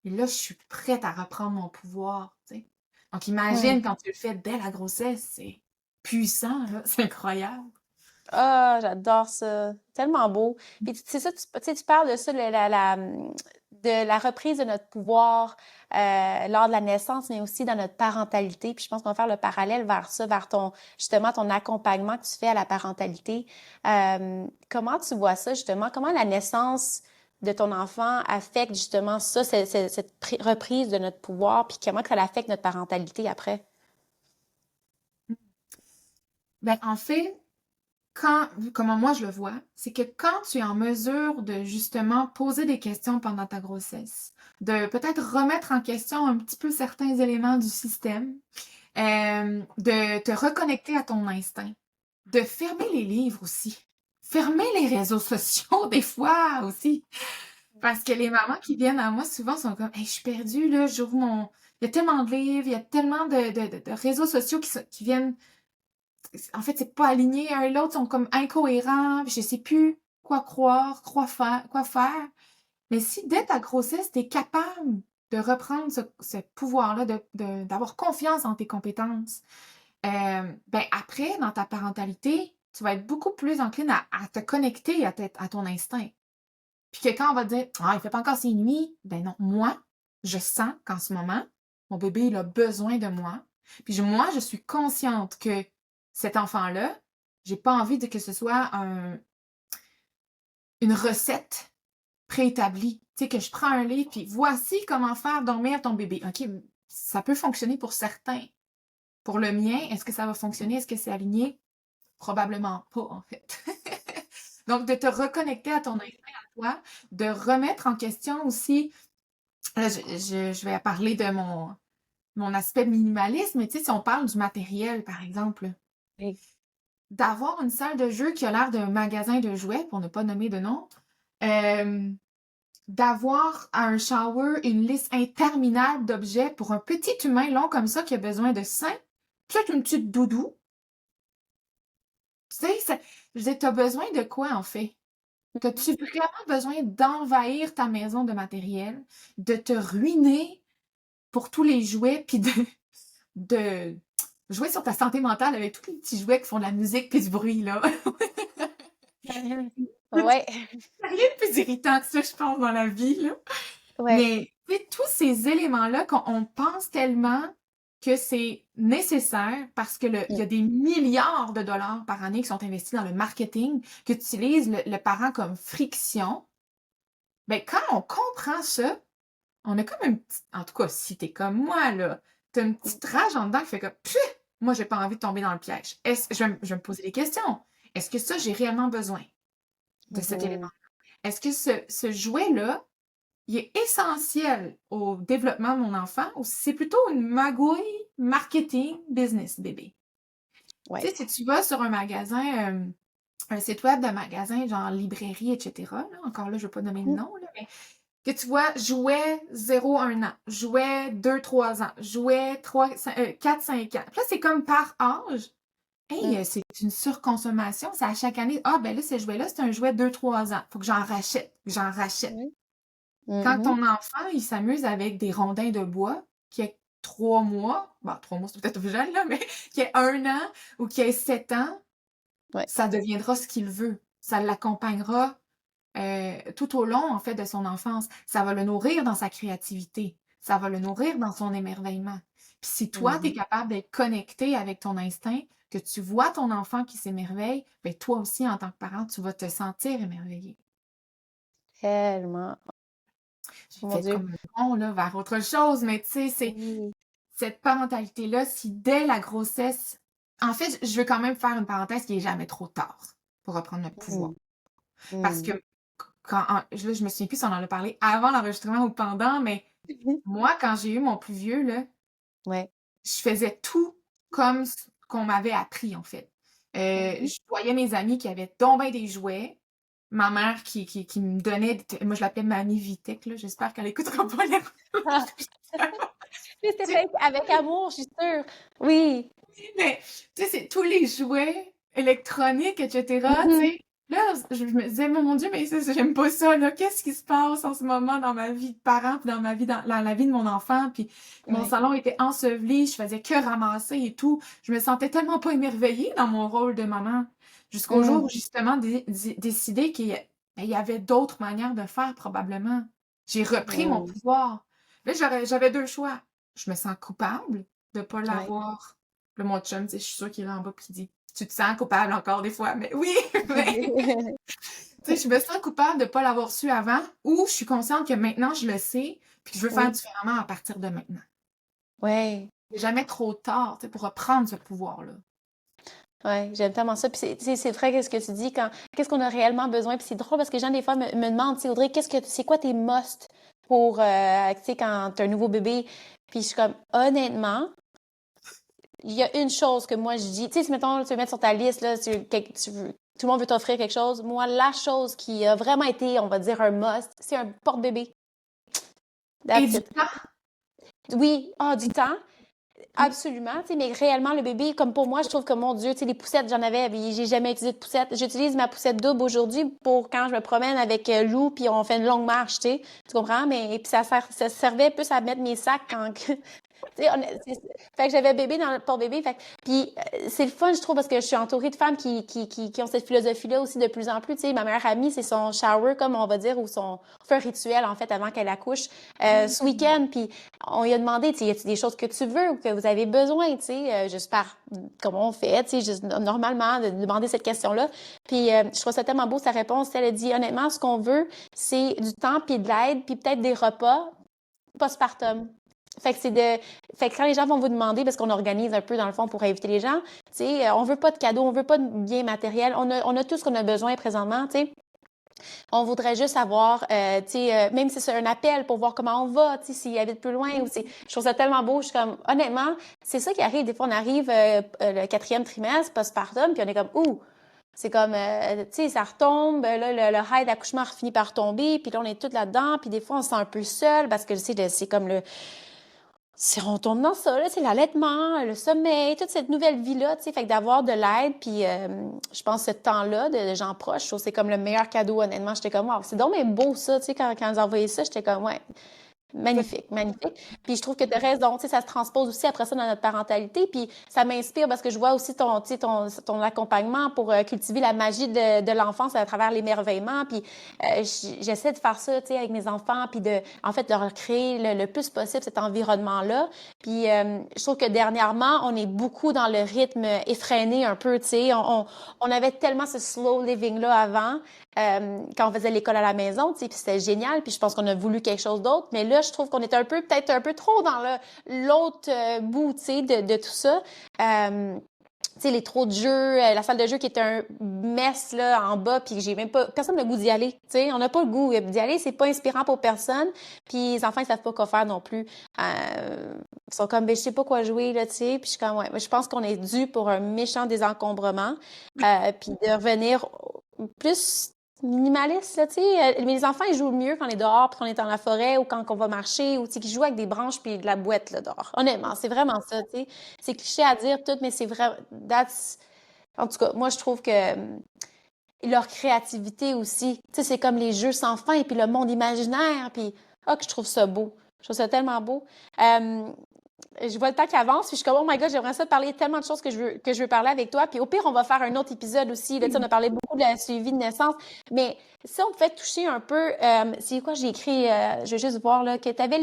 Et là, je suis prête à reprendre mon pouvoir, tu sais. Donc, Mm. imagine quand tu le fais dès la grossesse, c'est puissant, là. C'est incroyable. Ah, j'adore ça. Tellement beau. Puis c'est ça, tu sais, tu parles de ça, de la reprise de notre pouvoir lors de la naissance, mais aussi dans notre parentalité. Puis je pense qu'on va faire le parallèle vers ça, vers justement ton accompagnement que tu fais à la parentalité. Comment tu vois ça, justement? Comment la naissance de ton enfant affecte justement ça, cette reprise de notre pouvoir, puis comment que ça affecte notre parentalité après? Ben, en fait, comment moi je le vois, c'est que quand tu es en mesure de justement poser des questions pendant ta grossesse, de peut-être remettre en question un petit peu certains éléments du système, de te reconnecter à ton instinct, de fermer les livres aussi, fermer les réseaux sociaux des fois aussi, parce que les mamans qui viennent à moi souvent sont comme, hey, je suis perdue là, j'ouvre mon, il y a tellement de livres, il y a tellement de réseaux sociaux qui viennent en fait, c'est pas aligné un et l'autre, sont comme incohérents, je sais plus quoi croire, quoi faire. Mais si dès ta grossesse, tu es capable de reprendre ce pouvoir-là, d'avoir confiance en tes compétences, ben après, dans ta parentalité, tu vas être beaucoup plus encline à te connecter à ton instinct. Puis que quand on va te dire, ah, il fait pas encore ses nuits, ben non, moi, je sens qu'en ce moment, mon bébé, il a besoin de moi. Puis moi, je suis consciente que cet enfant-là, j'ai pas envie que ce soit une recette préétablie. Tu sais, que je prends un livre, puis voici comment faire dormir ton bébé. OK, ça peut fonctionner pour certains. Pour le mien, est-ce que ça va fonctionner? Est-ce que c'est aligné? Probablement pas, en fait. Donc, de te reconnecter à ton instinct à toi, de remettre en question aussi, là, je vais parler de mon aspect minimaliste, mais tu sais, si on parle du matériel, par exemple, Oui. d'avoir une salle de jeu qui a l'air d'un magasin de jouets, pour ne pas nommer de nom, euh, d'avoir à un shower une liste interminable d'objets pour un petit humain long comme ça qui a besoin de sein, peut-être une petite doudou. Tu sais, je veux dire, t'as besoin de quoi en fait? As-tu vraiment besoin d'envahir ta maison de matériel, de te ruiner pour tous les jouets, puis de jouer sur ta santé mentale avec tous les petits jouets qui font de la musique puis du bruit, là? Ouais, Rien de plus irritant que ça, je pense, dans la vie, là. ouais. Mais tu sais, tous ces éléments-là qu'on pense tellement que c'est nécessaire parce que il y a des milliards de dollars par année qui sont investis dans le marketing, que tu utilises le parent comme friction. Ben, quand on comprend ça, on a comme une petite, en tout cas, si t'es comme moi, là, t'as une petite rage en dedans qui fait que, pfff, moi, j'ai pas envie de tomber dans le piège. Je vais me poser des questions. Est-ce que ça, j'ai réellement besoin de cet élément? Mhm. Est-ce que ce jouet-là, il est essentiel au développement de mon enfant ou si c'est plutôt une magouille marketing business bébé? Tu Ouais. sais, si tu vas sur un magasin, un site web de magasin, genre librairie, etc., là, encore là, je ne vais pas nommer le Mhm. nom, là, mais que tu vois jouet 0-1 an, jouet 2-3 ans, jouet 4-5 ans. Puis là, c'est comme par âge. Hey, Mhm. c'est une surconsommation. C'est à chaque année. Ah, ben là, ce jouet-là, c'est un jouet 2-3 ans. Faut que j'en rachète. J'en rachète. Mhm. Quand Mhm. ton enfant, il s'amuse avec des rondins de bois, qui a 3 mois, bon, 3 mois, c'est peut-être jeune, là, mais qui a 1 an ou qui a 7 ans, Ouais. ça deviendra ce qu'il veut. Ça l'accompagnera tout au long, en fait, de son enfance. Ça va le nourrir dans sa créativité. Ça va le nourrir dans son émerveillement. Puis si toi, tu es Mhm. capable d'être connecté avec ton instinct, que tu vois ton enfant qui s'émerveille, ben toi aussi, en tant que parent, tu vas te sentir émerveillé. Tellement. J'ai Mon fait Dieu. comme un pont là, vers autre chose, mais tu sais, c'est Oui. cette parentalité-là, si dès la grossesse, en fait, je veux quand même faire une parenthèse qui est jamais trop tard pour reprendre notre pouvoir. Mhm. Parce que Mhm. là, je me souviens plus si on en a parlé avant l'enregistrement ou pendant, mais moi, quand j'ai eu mon plus vieux, là, Ouais. je faisais tout comme ce qu'on m'avait appris, en fait. Mhm. Je voyais mes amis qui avaient donc bien des jouets. Ma mère qui me donnait, moi je l'appelais Mamie Vitech, là, j'espère qu'elle écoutera pas les Ah, mais c'était fait avec amour, je suis sûre. Oui. mais tu sais, c'est tous les jouets électroniques, etc., tu Mhm. sais. Là, je me disais, mon Dieu, mais j'aime pas ça, là. Qu'est-ce qui se passe en ce moment dans ma vie de parent, puis dans ma vie, dans la vie de mon enfant, puis mon Ouais. salon était enseveli, je faisais que ramasser et tout. Je me sentais tellement pas émerveillée dans mon rôle de maman. Jusqu'au jour où, Mhm. justement, décidé qu'il y avait d'autres manières de faire, probablement. J'ai repris mon Mm. pouvoir. Là, j'avais 2 choix. Je me sens coupable de pas Ouais. l'avoir. Là, mon chum, tu sais, je suis sûre qu'il est là en bas puis il dit: «Tu te sens coupable encore des fois?» mais oui, mais tu sais, je me sens coupable de pas l'avoir su avant ou je suis consciente que maintenant je le sais puis que je veux faire Oui, différemment à partir de maintenant. ouais, C'est jamais trop tard, tu sais, pour reprendre ce pouvoir-là. ouais, j'aime tellement ça. Puis c'est vrai qu'est-ce que tu dis quand qu'est-ce qu'on a réellement besoin. Puis c'est drôle parce que les gens des fois me demandent, tu sais, Audrey, c'est quoi tes must pour tu sais quand t'as un nouveau bébé. Puis je suis comme honnêtement, il y a une chose que moi je dis, tu sais, si mettons tu veux mettre sur ta liste là, tout le monde veut t'offrir quelque chose. Moi, la chose qui a vraiment été, on va dire un must, c'est un porte-bébé. Et That's du it. temps. Oui, du temps. Mmh. Absolument, tu sais, mais réellement, le bébé, comme pour moi, je trouve que, mon Dieu, tu sais, les poussettes, j'en avais, puis j'ai jamais utilisé de poussette. J'utilise ma poussette double aujourd'hui pour quand je me promène avec Lou, puis on fait une longue marche, tu sais, tu comprends? Mais puis ça servait plus à mettre mes sacs quand, tu sais, fait que j'avais bébé dans le porte-bébé. Puis c'est le fun, je trouve, parce que je suis entourée de femmes qui ont cette philosophie-là aussi de plus en plus. Tu sais, ma meilleure amie, c'est son shower, comme on va dire, ou on fait un rituel, en fait, avant qu'elle accouche, ce Mmh. week-end. Puis on lui a demandé, tu sais, y a-t-il des choses que tu veux ou que vous avez besoin, tu sais, juste par comment on fait, tu sais, juste normalement, de demander cette question-là. Puis je trouve ça tellement beau, sa réponse. Elle a dit, honnêtement, ce qu'on veut, c'est du temps, puis de l'aide, puis peut-être des repas postpartum. Fait que fait que quand les gens vont vous demander, parce qu'on organise un peu dans le fond pour inviter les gens, tu sais, on veut pas de cadeaux, on veut pas de biens matériels, on a tout ce qu'on a besoin présentement, tu sais. On voudrait juste avoir, tu sais, même si c'est un appel pour voir comment on va, tu sais, s'il habite plus loin ou je trouve ça tellement beau. Je suis comme, honnêtement, c'est ça qui arrive. Des fois, on arrive le 4e trimestre postpartum, puis on est comme, ouh, c'est comme, tu sais, ça retombe, là, le high d'accouchement finit par tomber, puis là, on est toutes là-dedans, puis des fois, on se sent un peu seul parce que, tu sais, c'est comme on tombe dans ça, là, c'est l'allaitement, le sommeil, toute cette nouvelle vie-là, tu sais, fait que d'avoir de l'aide, puis je pense ce temps-là de gens proches, je trouve que c'est comme le meilleur cadeau, honnêtement. J'étais comme, wow, c'est donc bien beau ça, tu sais, quand ils envoyaient ça, j'étais comme, ouais, magnifique, magnifique. Puis je trouve que tu as raison, tu sais, ça se transpose aussi après ça dans notre parentalité. Puis ça m'inspire parce que je vois aussi tu sais, ton accompagnement pour cultiver la magie de l'enfance à travers l'émerveillement. Puis j'essaie de faire ça, tu sais, avec mes enfants, puis en fait, de leur créer le plus possible cet environnement-là. Puis je trouve que dernièrement, on est beaucoup dans le rythme effréné un peu, tu sais. On avait tellement ce slow living-là avant quand on faisait l'école à la maison, tu sais, puis c'était génial, puis je pense qu'on a voulu quelque chose d'autre, mais là, je trouve qu'on est peut-être un peu trop dans l'autre bout, tu sais, de tout ça. Tu sais, les trop de jeux, la salle de jeu qui était un mess, là, en bas, puis j'ai même pas, personne n'a le goût d'y aller, tu sais, on n'a pas le goût d'y aller, c'est pas inspirant pour personne, puis les enfants, ils savent pas quoi faire non plus. Ils sont comme, ben, je sais pas quoi jouer, là, tu sais, puis je suis comme, ouais, je pense qu'on est dû pour un méchant désencombrement, puis de revenir plus minimaliste, là, tu sais. Les enfants, ils jouent mieux quand on est dehors, puis qu'on est dans la forêt, ou quand on va marcher, ou, tu sais, qu'ils jouent avec des branches puis de la boîte, là, dehors. Honnêtement, c'est vraiment ça, tu sais. C'est cliché à dire tout, mais c'est vrai, en tout cas, moi, je trouve que leur créativité aussi, tu sais, c'est comme les jeux sans fin, puis le monde imaginaire, puis, que je trouve ça beau. Je trouve ça tellement beau. Euh, je vois le temps qui avance, puis je suis comme, oh my God, j'aimerais ça te parler tellement de choses que je veux parler avec toi. Puis au pire, on va faire un autre épisode aussi. Là, tu sais, on a parlé beaucoup de la suivi de naissance. Mais si on pouvait toucher un peu, c'est quoi j'ai écrit, je vais juste voir là, que tu avais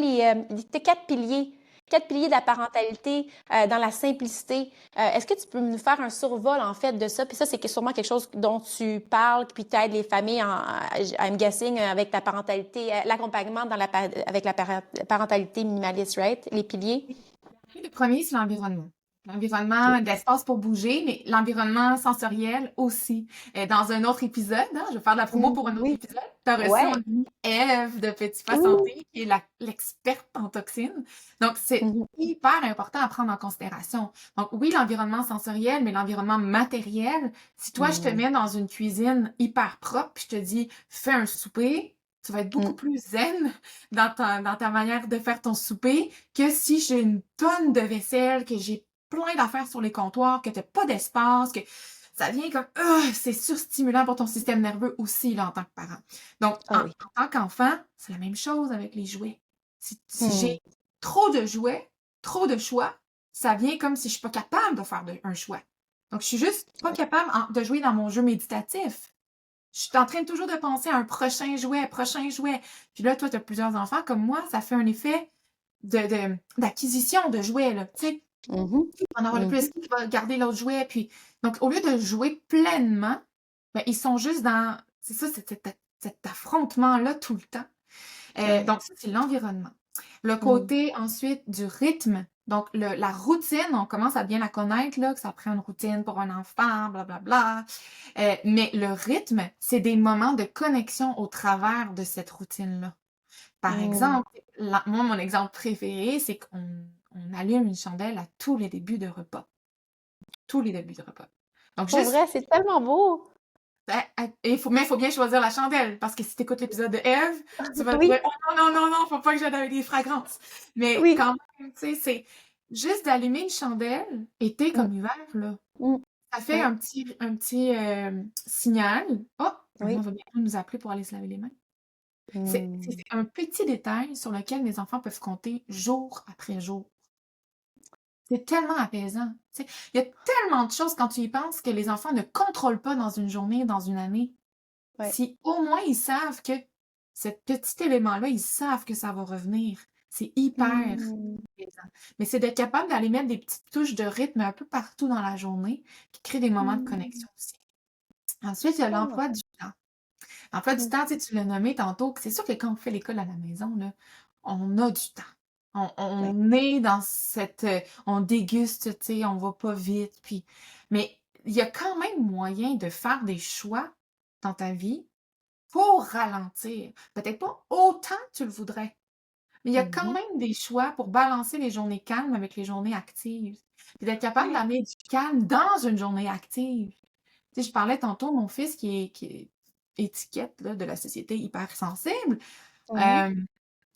tes 4 piliers. 4 piliers de la parentalité dans la simplicité. Est-ce que tu peux nous faire un survol, en fait, de ça? Puis ça, c'est sûrement quelque chose dont tu parles, puis tu aides les familles, I'm guessing, avec ta parentalité, l'accompagnement avec la parentalité minimaliste, right? Les piliers. Le premier, c'est l'environnement. L'environnement d'espace pour bouger, mais l'environnement sensoriel aussi. Dans un autre épisode, hein, je vais faire de la promo pour un autre Oui. épisode, tu as reçu mon Ouais. amie Ève de Petit Pas Ouh. Santé, qui est l'experte en toxines. Donc, c'est Mhm. hyper important à prendre en considération. Donc, oui, l'environnement sensoriel, mais l'environnement matériel. Si toi, je te Mhm. mets dans une cuisine hyper propre, puis je te dis, fais un souper, tu vas être beaucoup plus zen dans ta manière de faire ton souper que si j'ai une tonne de vaisselle, que j'ai plein d'affaires sur les comptoirs, que t'as pas d'espace, que ça vient comme c'est surstimulant pour ton système nerveux aussi là, en tant que parent. Donc, Ah oui. en tant qu'enfant, c'est la même chose avec les jouets. Si Hmm. j'ai trop de jouets, trop de choix, ça vient comme si je suis pas capable de faire un choix. Donc, je suis juste pas capable de jouer dans mon jeu méditatif. je suis en train toujours de penser à un prochain jouet, prochain jouet. Puis là, toi, tu as plusieurs enfants comme moi, ça fait un effet d'acquisition de jouets, là. Tu sais, Mhm. qui va en avoir le plus, Mhm. qui va garder l'autre jouet. Puis, donc, au lieu de jouer pleinement, ben, ils sont juste dans, c'est ça, cet affrontement-là tout le temps. Ouais. Donc, ça, c'est l'environnement. Le Mm. côté ensuite du rythme, donc la routine, on commence à bien la connaître, là, que ça prend une routine pour un enfant, blablabla. Mais le rythme, c'est des moments de connexion au travers de cette routine-là. Par Mm. exemple, moi, mon exemple préféré, c'est qu'on allume une chandelle à tous les débuts de repas. Tous les débuts de repas. Donc, Pour juste vrai, c'est tellement beau! mais il faut bien choisir la chandelle, parce que si tu écoutes l'épisode de Eve, tu vas Oui, dire oh non, non, non, non, faut pas que j'aille avec des fragrances. Mais oui. quand même, tu sais, c'est juste d'allumer une chandelle, été Mm. comme hiver, là. Mm. Ça fait Oui, un petit signal. Oh, maman oui. va bientôt nous appeler pour aller se laver les mains. C'est Mm. un petit détail sur lequel mes enfants peuvent compter jour après jour. C'est tellement apaisant. Tu sais, il y a tellement de choses quand tu y penses que les enfants ne contrôlent pas dans une journée, dans une année. Ouais. Si au moins ils savent que ce petit élément-là, ils savent que ça va revenir. C'est hyper Mm. apaisant. Mais c'est d'être capable d'aller mettre des petites touches de rythme un peu partout dans la journée qui créent des moments de Mm. connexion aussi. Ensuite, il y a Tellement. l'emploi du temps. L'emploi du Mm. temps, tu sais, tu l'as nommé tantôt, c'est sûr que quand on fait l'école à la maison, là, on a du temps. Ouais. On est dans cette... on déguste, tu sais, on va pas vite. Puis... Mais il y a quand même moyen de faire des choix dans ta vie pour ralentir. Peut-être pas autant que tu le voudrais, mais il y a quand Mhm. même des choix pour balancer les journées calmes avec les journées actives. Puis d'être capable Ouais. d'amener du calme dans une journée active. Tu sais, je parlais tantôt de mon fils qui est étiquette là, de la société hypersensible. Mhm. Euh,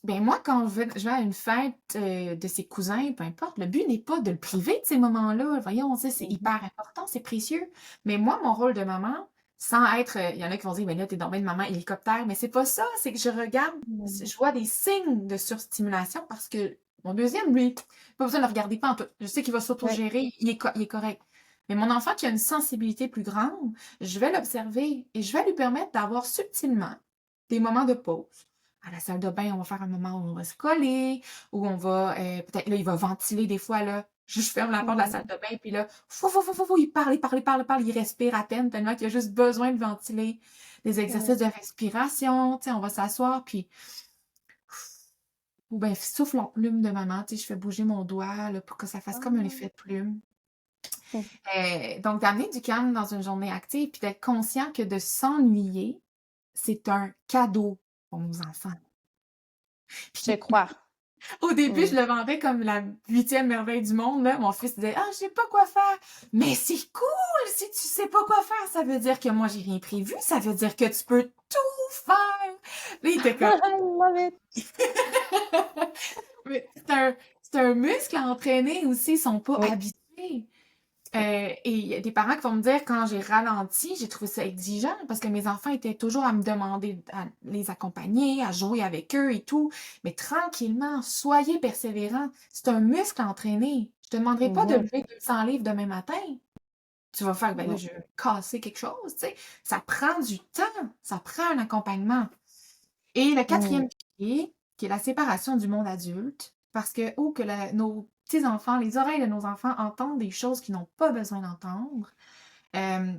ben moi, quand je vais à une fête de ses cousins, peu importe, le but n'est pas de le priver de ces moments-là. Voyons, tu sais, c'est Mhm. hyper important, c'est précieux. Mais moi, mon rôle de maman, sans être, il y en a qui vont dire, mais là, t'es dans une maman hélicoptère, mais c'est pas ça, c'est que je regarde, Mm. je vois des signes de surstimulation parce que mon deuxième, lui, pas besoin de le regarder pas en tout. Je sais qu'il va Ouais. s'autogérer, il est correct. Mais mon enfant qui a une sensibilité plus grande, je vais l'observer et je vais lui permettre d'avoir subtilement des moments de pause. À la salle de bain, on va faire un moment où on va se coller, où on va, peut-être là, il va ventiler des fois, là. Je ferme la porte de la salle Mm. de bain, puis là, il parle, il parle, il parle, il parle, il respire à peine, tellement qu'il a juste besoin de ventiler. Des Ouais. exercices de respiration, tu sais, on va s'asseoir, puis, ou ben, souffle en plume de maman, tu sais, je fais bouger mon doigt, là, pour que ça fasse comme un effet Ah. de plume. Mm. Donc, d'amener du calme dans une journée active, puis d'être conscient que de s'ennuyer, c'est un cadeau pour nos enfants. Je crois. Au début, Mm. je le vendais comme la 8e merveille du monde, là. Mon fils disait: «Ah, je sais pas quoi faire». Mais c'est cool! Si tu sais pas quoi faire, ça veut dire que moi, j'ai rien prévu. Ça veut dire que tu peux tout faire. Là, il était comme I love it. mais c'est un muscle à entraîner aussi, ils sont pas Oui. habitués. Et il y a des parents qui vont me dire, quand j'ai ralenti, j'ai trouvé ça exigeant parce que mes enfants étaient toujours à me demander à les accompagner, à jouer avec eux et tout. Mais tranquillement, soyez persévérants. C'est un muscle à entraîner. Je te demanderai pas de Mhm. lever 200 livres demain matin. Tu vas faire, ben là, Mm. je vais casser quelque chose, tu sais. Ça prend du temps. Ça prend un accompagnement. Et le Mm. quatrième pilier, qui est la séparation du monde adulte, parce que, oh, que nos petits-enfants, les oreilles de nos enfants entendent des choses qu'ils n'ont pas besoin d'entendre. Euh,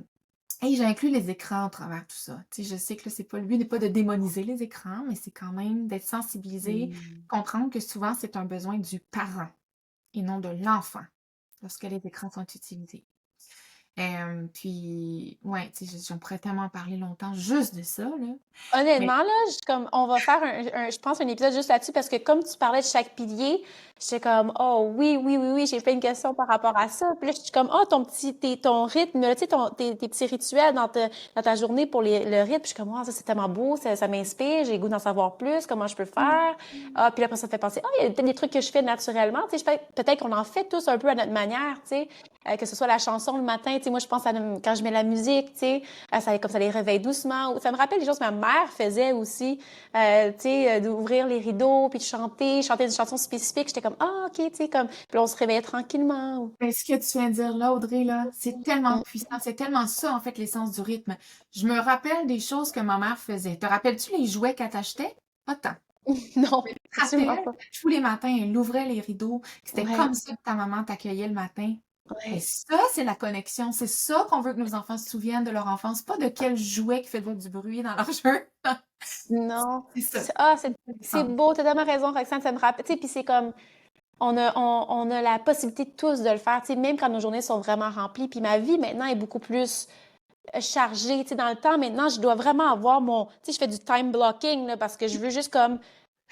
et j'inclus les écrans à travers tout ça. Tu sais, je sais que là, c'est pas, le but n'est pas de démoniser les écrans, mais c'est quand même d'être sensibilisé, Mm. comprendre que souvent, c'est un besoin du parent et non de l'enfant lorsque les écrans sont utilisés. Puis, ouais, tu sais, j'en pourrais tellement parler longtemps juste de ça, là. Mais Honnêtement, là, comme, on va faire je pense, un épisode juste là-dessus parce que comme tu parlais de chaque pilier, j'étais comme, oh oui, oui, oui, oui, j'ai plein de questions par rapport à ça. Puis là, je suis comme, oh, ton rythme, là, tu sais, tes petits rituels dans ta journée pour le rythme. Puis je suis comme, oh, ça, c'est tellement beau, ça m'inspire, j'ai le goût d'en savoir plus, comment je peux faire. Ah, puis là, après, ça me fait penser, il y a peut-être des trucs que je fais naturellement. Tu sais, peut-être qu'on en fait tous un peu à notre manière, tu sais, que ce soit la chanson le matin, tu sais, sais, moi, je pense à quand je mets la musique, tu sais, comme ça les réveille doucement. Ça me rappelle des choses que ma mère faisait aussi, tu sais, d'ouvrir les rideaux, puis de chanter une chanson spécifique. J'étais comme, ah, OK, tu sais, comme, puis là, on se réveillait tranquillement. Mais ce que tu viens de dire là, Audrey, là, c'est tellement Mm. puissant. C'est tellement ça, en fait, l'essence du rythme. Je me rappelle des choses que ma mère faisait. Te rappelles-tu les jouets qu'elle t'achetait? Pas tant. Non, Mais tu te absolument rappelles, pas. tous les matins, elle ouvrait les rideaux. C'était Ouais, comme ça que ta maman t'accueillait le matin. Et ouais. ça, c'est la connexion. C'est ça qu'on veut que nos enfants se souviennent de leur enfance. Pas de quel jouet qui faisait du bruit dans leur jeu. Non. C'est ça. C'est beau, t'as tellement raison, Roxane, ça me rappelle, tu sais, puis c'est comme, on a la possibilité tous de le faire, tu sais, même quand nos journées sont vraiment remplies. Puis ma vie maintenant est beaucoup plus chargée, tu sais, dans le temps maintenant, je dois vraiment avoir tu sais, je fais du time blocking là, parce que je veux juste comme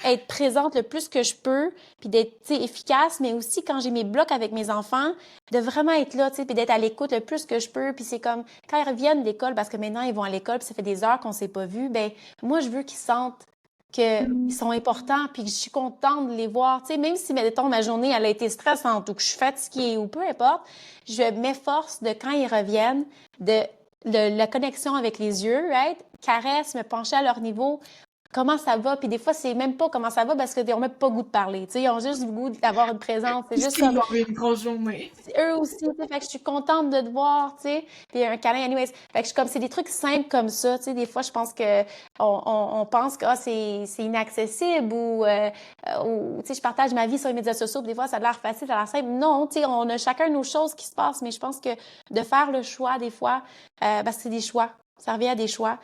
être présente le plus que je peux, puis d'être, tu sais, efficace, mais aussi quand j'ai mes blocs avec mes enfants, de vraiment être là, tu sais, puis d'être à l'écoute le plus que je peux. Puis c'est comme quand ils reviennent d'école, parce que maintenant ils vont à l'école, puis ça fait des heures qu'on s'est pas vus, ben moi je veux qu'ils sentent qu'ils sont importants, puis que je suis contente de les voir. Tu sais, même si, mettons, ma journée, elle a été stressante ou que je suis fatiguée ou peu importe, je m'efforce de, quand ils reviennent, de, la connexion avec les yeux, right? Caresse, me pencher à leur niveau. Comment ça va? Puis des fois, c'est même pas comment ça va parce qu'ils n'ont même pas goût de parler. Tu sais, ils ont juste le goût d'avoir une présence. C'est juste Ici, comme, ils ont eu une grosse journée. eux aussi, tu sais, fait que je suis contente de te voir, tu sais, puis un câlin, anyways. Fait que je suis comme, c'est des trucs simples comme ça, tu sais, des fois, je pense que on pense que c'est inaccessible ou, tu sais, je partage ma vie sur les médias sociaux, puis des fois, ça a l'air facile, ça a l'air simple. Non, tu sais, on a chacun nos choses qui se passent, mais je pense que de faire le choix, des fois, parce que c'est des choix, ça revient à des choix,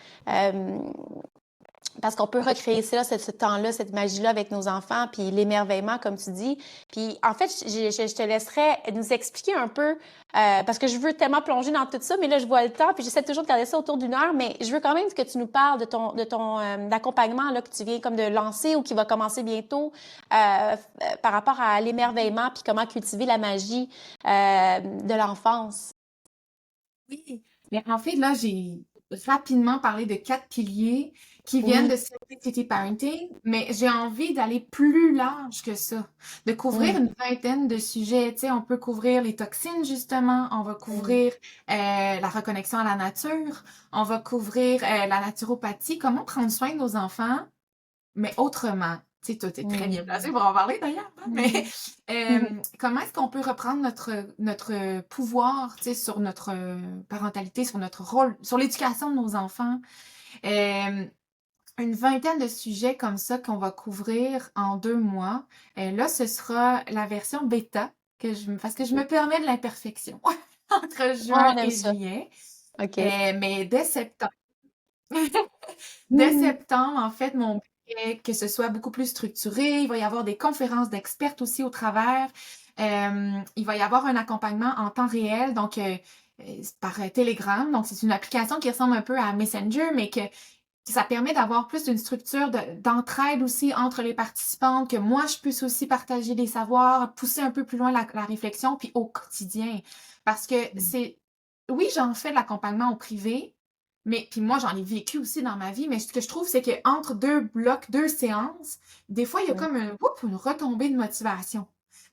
parce qu'on peut recréer ça, ce temps-là, cette magie-là avec nos enfants, puis l'émerveillement, comme tu dis. Puis, en fait, je te laisserais nous expliquer un peu, parce que je veux tellement plonger dans tout ça, mais là, je vois le temps, puis j'essaie toujours de garder ça autour d'1 heure, mais je veux quand même que tu nous parles de ton accompagnement là, que tu viens comme de lancer ou qui va commencer bientôt, par rapport à l'émerveillement, puis comment cultiver la magie de l'enfance. Oui, mais en fait, là, j'ai rapidement parlé de 4 piliers qui viennent Oui. de Simplicity Parenting, mais j'ai envie d'aller plus large que ça, de couvrir Mm. une vingtaine de sujets. Tu sais, on peut couvrir les toxines, justement, on va Mm. couvrir la reconnexion à la nature, on va couvrir la naturopathie, comment prendre soin de nos enfants, mais autrement. Tu sais, toi, t'es très bien placé Mm. pour en parler d'ailleurs, hein, mais Mm. comment est-ce qu'on peut reprendre notre pouvoir, tu sais, sur notre parentalité, sur notre rôle, sur l'éducation de nos enfants? Euh, une vingtaine de sujets comme ça qu'on va couvrir en 2 mois. Là, ce sera la version bêta, parce que je me permets de l'imperfection entre Oh, juin on aime et ça. juillet. OK. Mais dès septembre, dès Mhm. septembre, en fait, mon but est que ce soit beaucoup plus structuré. Il va y avoir des conférences d'experts aussi au travers. Il va y avoir un accompagnement en temps réel, donc par Telegram. Donc, c'est une application qui ressemble un peu à Messenger, mais que ça permet d'avoir plus d'une structure d'entraide aussi entre les participantes, que moi, je puisse aussi partager des savoirs, pousser un peu plus loin la réflexion, puis au quotidien. Parce que oui, j'en fais de l'accompagnement au privé, mais puis moi, j'en ai vécu aussi dans ma vie, mais ce que je trouve, c'est qu'entre 2 blocs, 2 séances, des fois, il y a Mm. comme une retombée de motivation.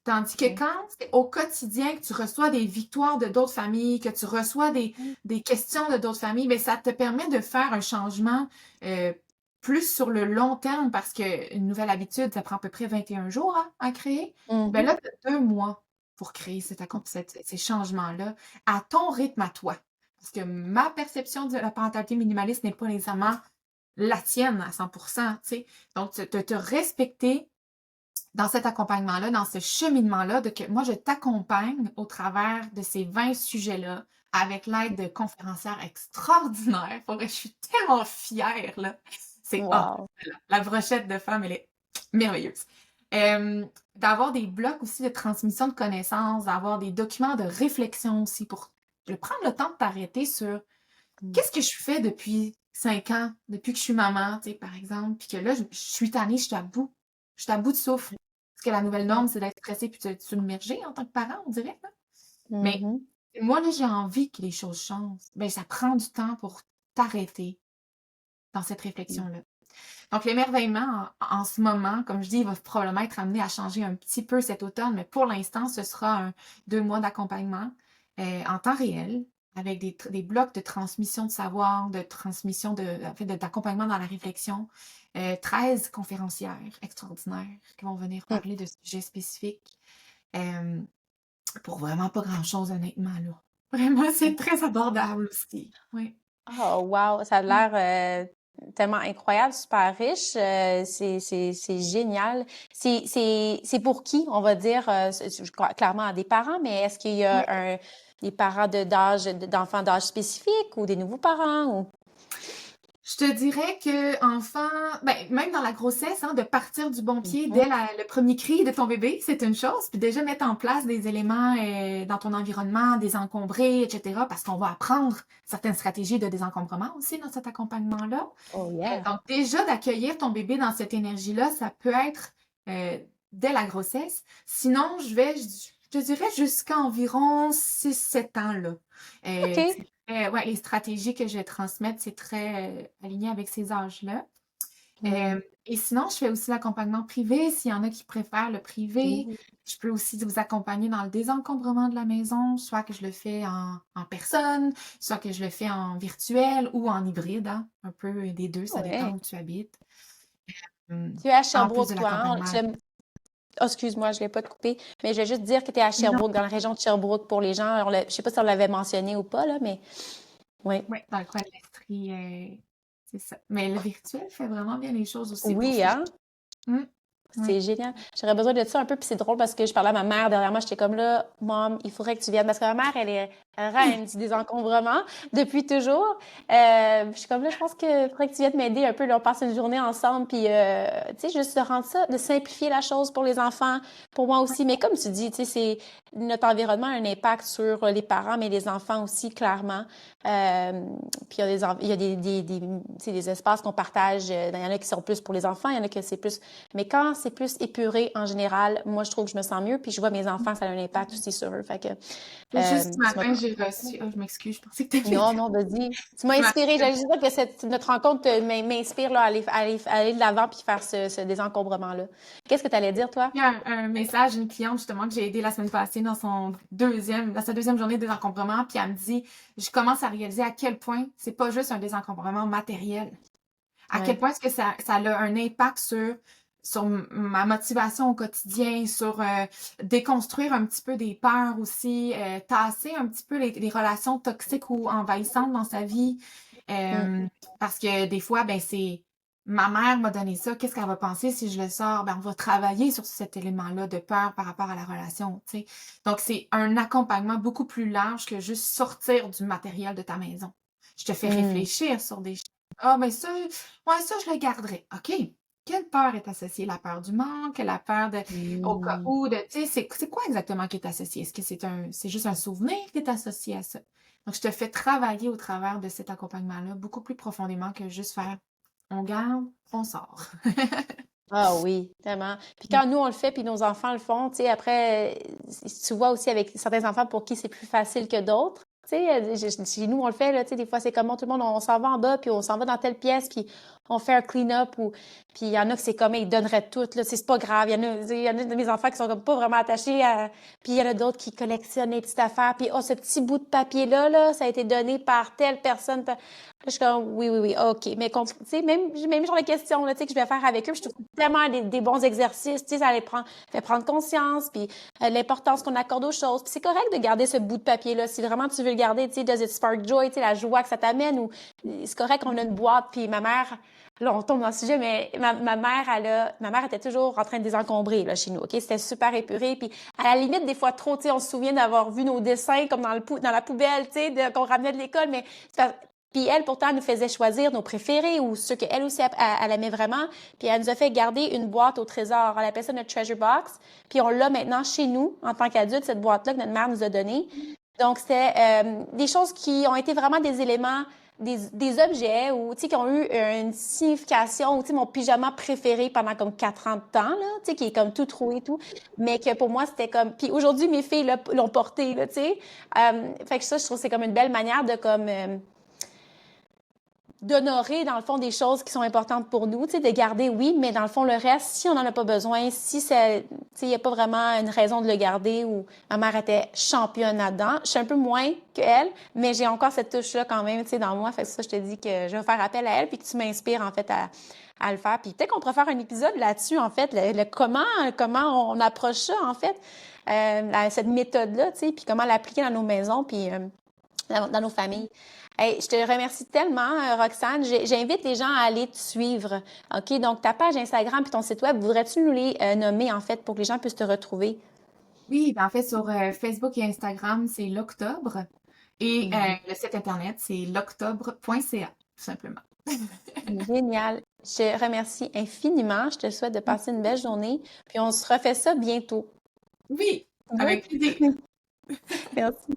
Tandis que Mm. quand c'est au quotidien que tu reçois des victoires de d'autres familles, que tu reçois des questions de d'autres familles, mais ça te permet de faire un changement euh, plus sur le long terme parce qu'une nouvelle habitude, ça prend à peu près 21 jours à créer. Ben Mhm. là, tu as 2 mois pour créer ces changements-là à ton rythme à toi. Parce que ma perception de la parentalité minimaliste n'est pas nécessairement la tienne à 100%, tu sais. Donc, te respecter dans cet accompagnement-là, dans ce cheminement-là, de que moi, je t'accompagne au travers de ces 20 sujets-là avec l'aide de conférencières extraordinaires. Pour vrai, je suis tellement fière, là. Wow. La brochette de femmes, elle est merveilleuse. Euh, d'avoir des blocs aussi de transmission de connaissances, d'avoir des documents de réflexion aussi pour prendre le temps de t'arrêter sur Mm. qu'est-ce que je fais depuis 5 ans, depuis que je suis maman, tu sais, par exemple, puis que là, je suis tannée, je suis à bout. Je suis à bout de souffle. Parce que la nouvelle Ouais. norme, c'est d'être stressé puis de submerger en tant que parent, on dirait, là. Mais Mhm. moi, là, j'ai envie que les choses changent. Ben, ça prend du temps pour t'arrêter dans cette réflexion-là. Donc, l'émerveillement, en ce moment, comme je dis, il va probablement être amené à changer un petit peu cet automne, mais pour l'instant, ce sera 2 mois d'accompagnement en temps réel. avec des blocs de transmission de savoir, de transmission en fait, d'accompagnement dans la réflexion. 13 conférencières extraordinaires qui vont venir Mm. parler de sujets spécifiques. Euh, pour vraiment pas grand-chose, honnêtement, là. Vraiment, c'est très abordable aussi. Oui. Oh, wow, ça a l'air tellement incroyable, super riche. C'est génial. C'est pour qui, on va dire, je crois clairement à des parents, mais est-ce qu'il y Oui. a des parents d'enfants d'âge spécifique ou des nouveaux parents ou... Je te dirais que enfant, ben, même dans la grossesse, hein, de partir du bon pied dès Mhm. le premier cri de ton bébé, c'est une chose. Puis déjà mettre en place des éléments dans ton environnement, désencombrer, etc. Parce qu'on va apprendre certaines stratégies de désencombrement aussi dans cet accompagnement-là. Oh yeah. Donc déjà d'accueillir ton bébé dans cette énergie-là, ça peut être euh, dès la grossesse. Sinon, je te dirais jusqu'à environ 6-7 ans là. OK. Ouais, les stratégies que je vais transmettre, c'est très aligné avec ces âges-là. Hmm. Et sinon, je fais aussi l'accompagnement privé. S'il y en a qui préfèrent le privé, Mhm. je peux aussi vous accompagner dans le désencombrement de la maison, soit que je le fais en personne, soit que je le fais en virtuel ou en hybride, hein, un peu des deux, ça dépend Ouais. où tu habites. Tu es à En plus de Sherbrooke, toi, hein? l'accompagnement. Oh, excuse-moi, je ne l'ai pas coupé, mais je vais juste dire que tu es à Non, Sherbrooke, dans la région de Sherbrooke pour les gens. Je ne sais pas si on l'avait mentionné ou pas, là, mais oui. ouais, dans le coin de l'Estrie, c'est ça. Mais le virtuel fait vraiment bien les choses aussi pour Oui, ce que je... hein? Hum, ouais. C'est génial. J'aurais besoin de ça un peu, puis c'est drôle parce que je parlais à ma mère derrière moi, j'étais comme là, Mom, il faudrait que tu viennes. Parce que ma mère, elle est reine du désencombrement depuis toujours. Je suis comme là, je pense que faudrait que tu viennes m'aider un peu. Là, on passe une journée ensemble, puis tu sais, juste de rendre ça, de simplifier la chose pour les enfants, pour moi aussi. Mais comme tu dis, tu sais, c'est notre environnement a un impact sur les parents, mais les enfants aussi, clairement. Euh, puis il y a tu sais, des espaces qu'on partage. Il y en a qui sont plus pour les enfants, il y en a que c'est plus mais quand c'est plus épuré, en général, moi, je trouve que je me sens mieux. Puis je vois mes enfants, ça a un impact aussi sur eux. Fait que, C'est juste ce tu m'as... matin, j'ai reçu... Oh, je m'excuse, je pensais que tu avais Non, dit... non, vas-y. Tu m'as Ce inspiré. matin, J'allais juste dire que notre rencontre m'inspire là, à aller de l'avant puis faire ce désencombrement-là. Qu'est-ce que tu allais dire, toi? il y a un message d'une cliente justement que j'ai aidée la semaine passée dans sa deuxième journée de désencombrement, puis elle me dit, je commence à réaliser à quel point c'est pas juste un désencombrement matériel, à quel Ouais. point est-ce que ça a un impact sur ma motivation au quotidien, sur déconstruire un petit peu des peurs aussi, tasser un petit peu les relations toxiques ou envahissantes dans sa vie. Mm. Parce que des fois, ben c'est ma mère m'a donné ça, qu'est-ce qu'elle va penser si je le sors? Ben, on va travailler sur cet élément-là de peur par rapport à la relation, tu sais. Donc, c'est un accompagnement beaucoup plus large que juste sortir du matériel de ta maison. Je te fais Mm. réfléchir sur des choses. Ah, mais ça, ouais, ça, je le garderai. OK. Quelle peur est associée? La peur du manque, la peur de, au cas Mm. où, de, tu sais, c'est quoi exactement qui est associé? Est-ce que c'est juste un souvenir qui est associé à ça? Donc, je te fais travailler au travers de cet accompagnement-là beaucoup plus profondément que juste faire on garde, on sort. Ah oui, tellement. Puis quand nous, on le fait, puis nos enfants le font, tu sais, après, tu vois aussi avec certains enfants pour qui c'est plus facile que d'autres. Tu sais, chez nous, on le fait, là, tu sais, des fois, c'est comme bon, tout le monde, on s'en va en bas, puis on s'en va dans telle pièce, puis on fait un clean-up, ou, puis il y en a que c'est comme, ils donneraient tout, là, c'est pas grave. Il y en a de mes enfants qui sont comme pas vraiment attachés à, puis il y en a d'autres qui collectionnent les petites affaires, puis oh, ce petit bout de papier-là, là, ça a été donné par telle personne. Là, je suis comme, oui, oui, oui, OK. Mais, tu sais, même genre de questions, là, tu sais, que je vais faire avec eux, je trouve tellement des bons exercices, tu sais, ça les fait prendre conscience, puis l'importance qu'on accorde aux choses. Puis c'est correct de garder ce bout de papier-là. Si vraiment tu veux le garder, tu sais, does it spark joy, tu sais, la joie que ça t'amène, ou c'est correct qu'on a une boîte, puis ma mère, là, on tombe dans le sujet, mais ma mère, ma mère était toujours en train de désencombrer, là, chez nous, OK? C'était super épuré, puis à la limite, des fois trop, tu sais, on se souvient d'avoir vu nos dessins comme dans la poubelle, tu sais, qu'on ramenait de l'école, mais puis elle, pourtant, elle nous faisait choisir nos préférés ou ceux qu'elle aussi, elle aimait vraiment. Puis elle nous a fait garder une boîte au trésor. Elle appelait ça notre treasure box. Puis on l'a maintenant chez nous, en tant qu'adulte, cette boîte-là que notre mère nous a donnée. Donc, c'était des choses qui ont été vraiment des éléments, des objets ou, tu sais, qui ont eu une signification. Ou, tu sais, mon pyjama préféré pendant comme 4 ans de temps, là, tu sais, qui est comme tout troué et tout. Mais que pour moi, c'était comme... Puis aujourd'hui, mes filles l'ont porté, là, tu sais. Fait que ça, je trouve que c'est comme une belle manière de comme... d'honorer, dans le fond, des choses qui sont importantes pour nous, tu sais, de garder, oui, mais dans le fond, le reste, si on n'en a pas besoin, si c'est, tu sais, il n'y a pas vraiment une raison de le garder ou ma mère était championne là-dedans, je suis un peu moins qu'elle, mais j'ai encore cette touche-là quand même, tu sais, dans moi. Fait que ça, je te dis que je vais faire appel à elle puis que tu m'inspires, en fait, à le faire. Puis peut-être qu'on pourrait faire un épisode là-dessus, en fait, le comment on approche ça, en fait, cette méthode-là, tu sais, puis comment l'appliquer dans nos maisons, puis dans nos familles. Hey, je te remercie tellement, Roxane. J'invite les gens à aller te suivre. OK? Donc, ta page Instagram puis ton site web, voudrais-tu nous les nommer, en fait, pour que les gens puissent te retrouver? Oui, ben en fait, sur Facebook et Instagram, c'est l'Octobre. Et le site internet, c'est l'octobre.ca, tout simplement. Génial. Je te remercie infiniment. Je te souhaite de passer une belle journée. Puis on se refait ça bientôt. Oui, Oui. avec plaisir. Merci.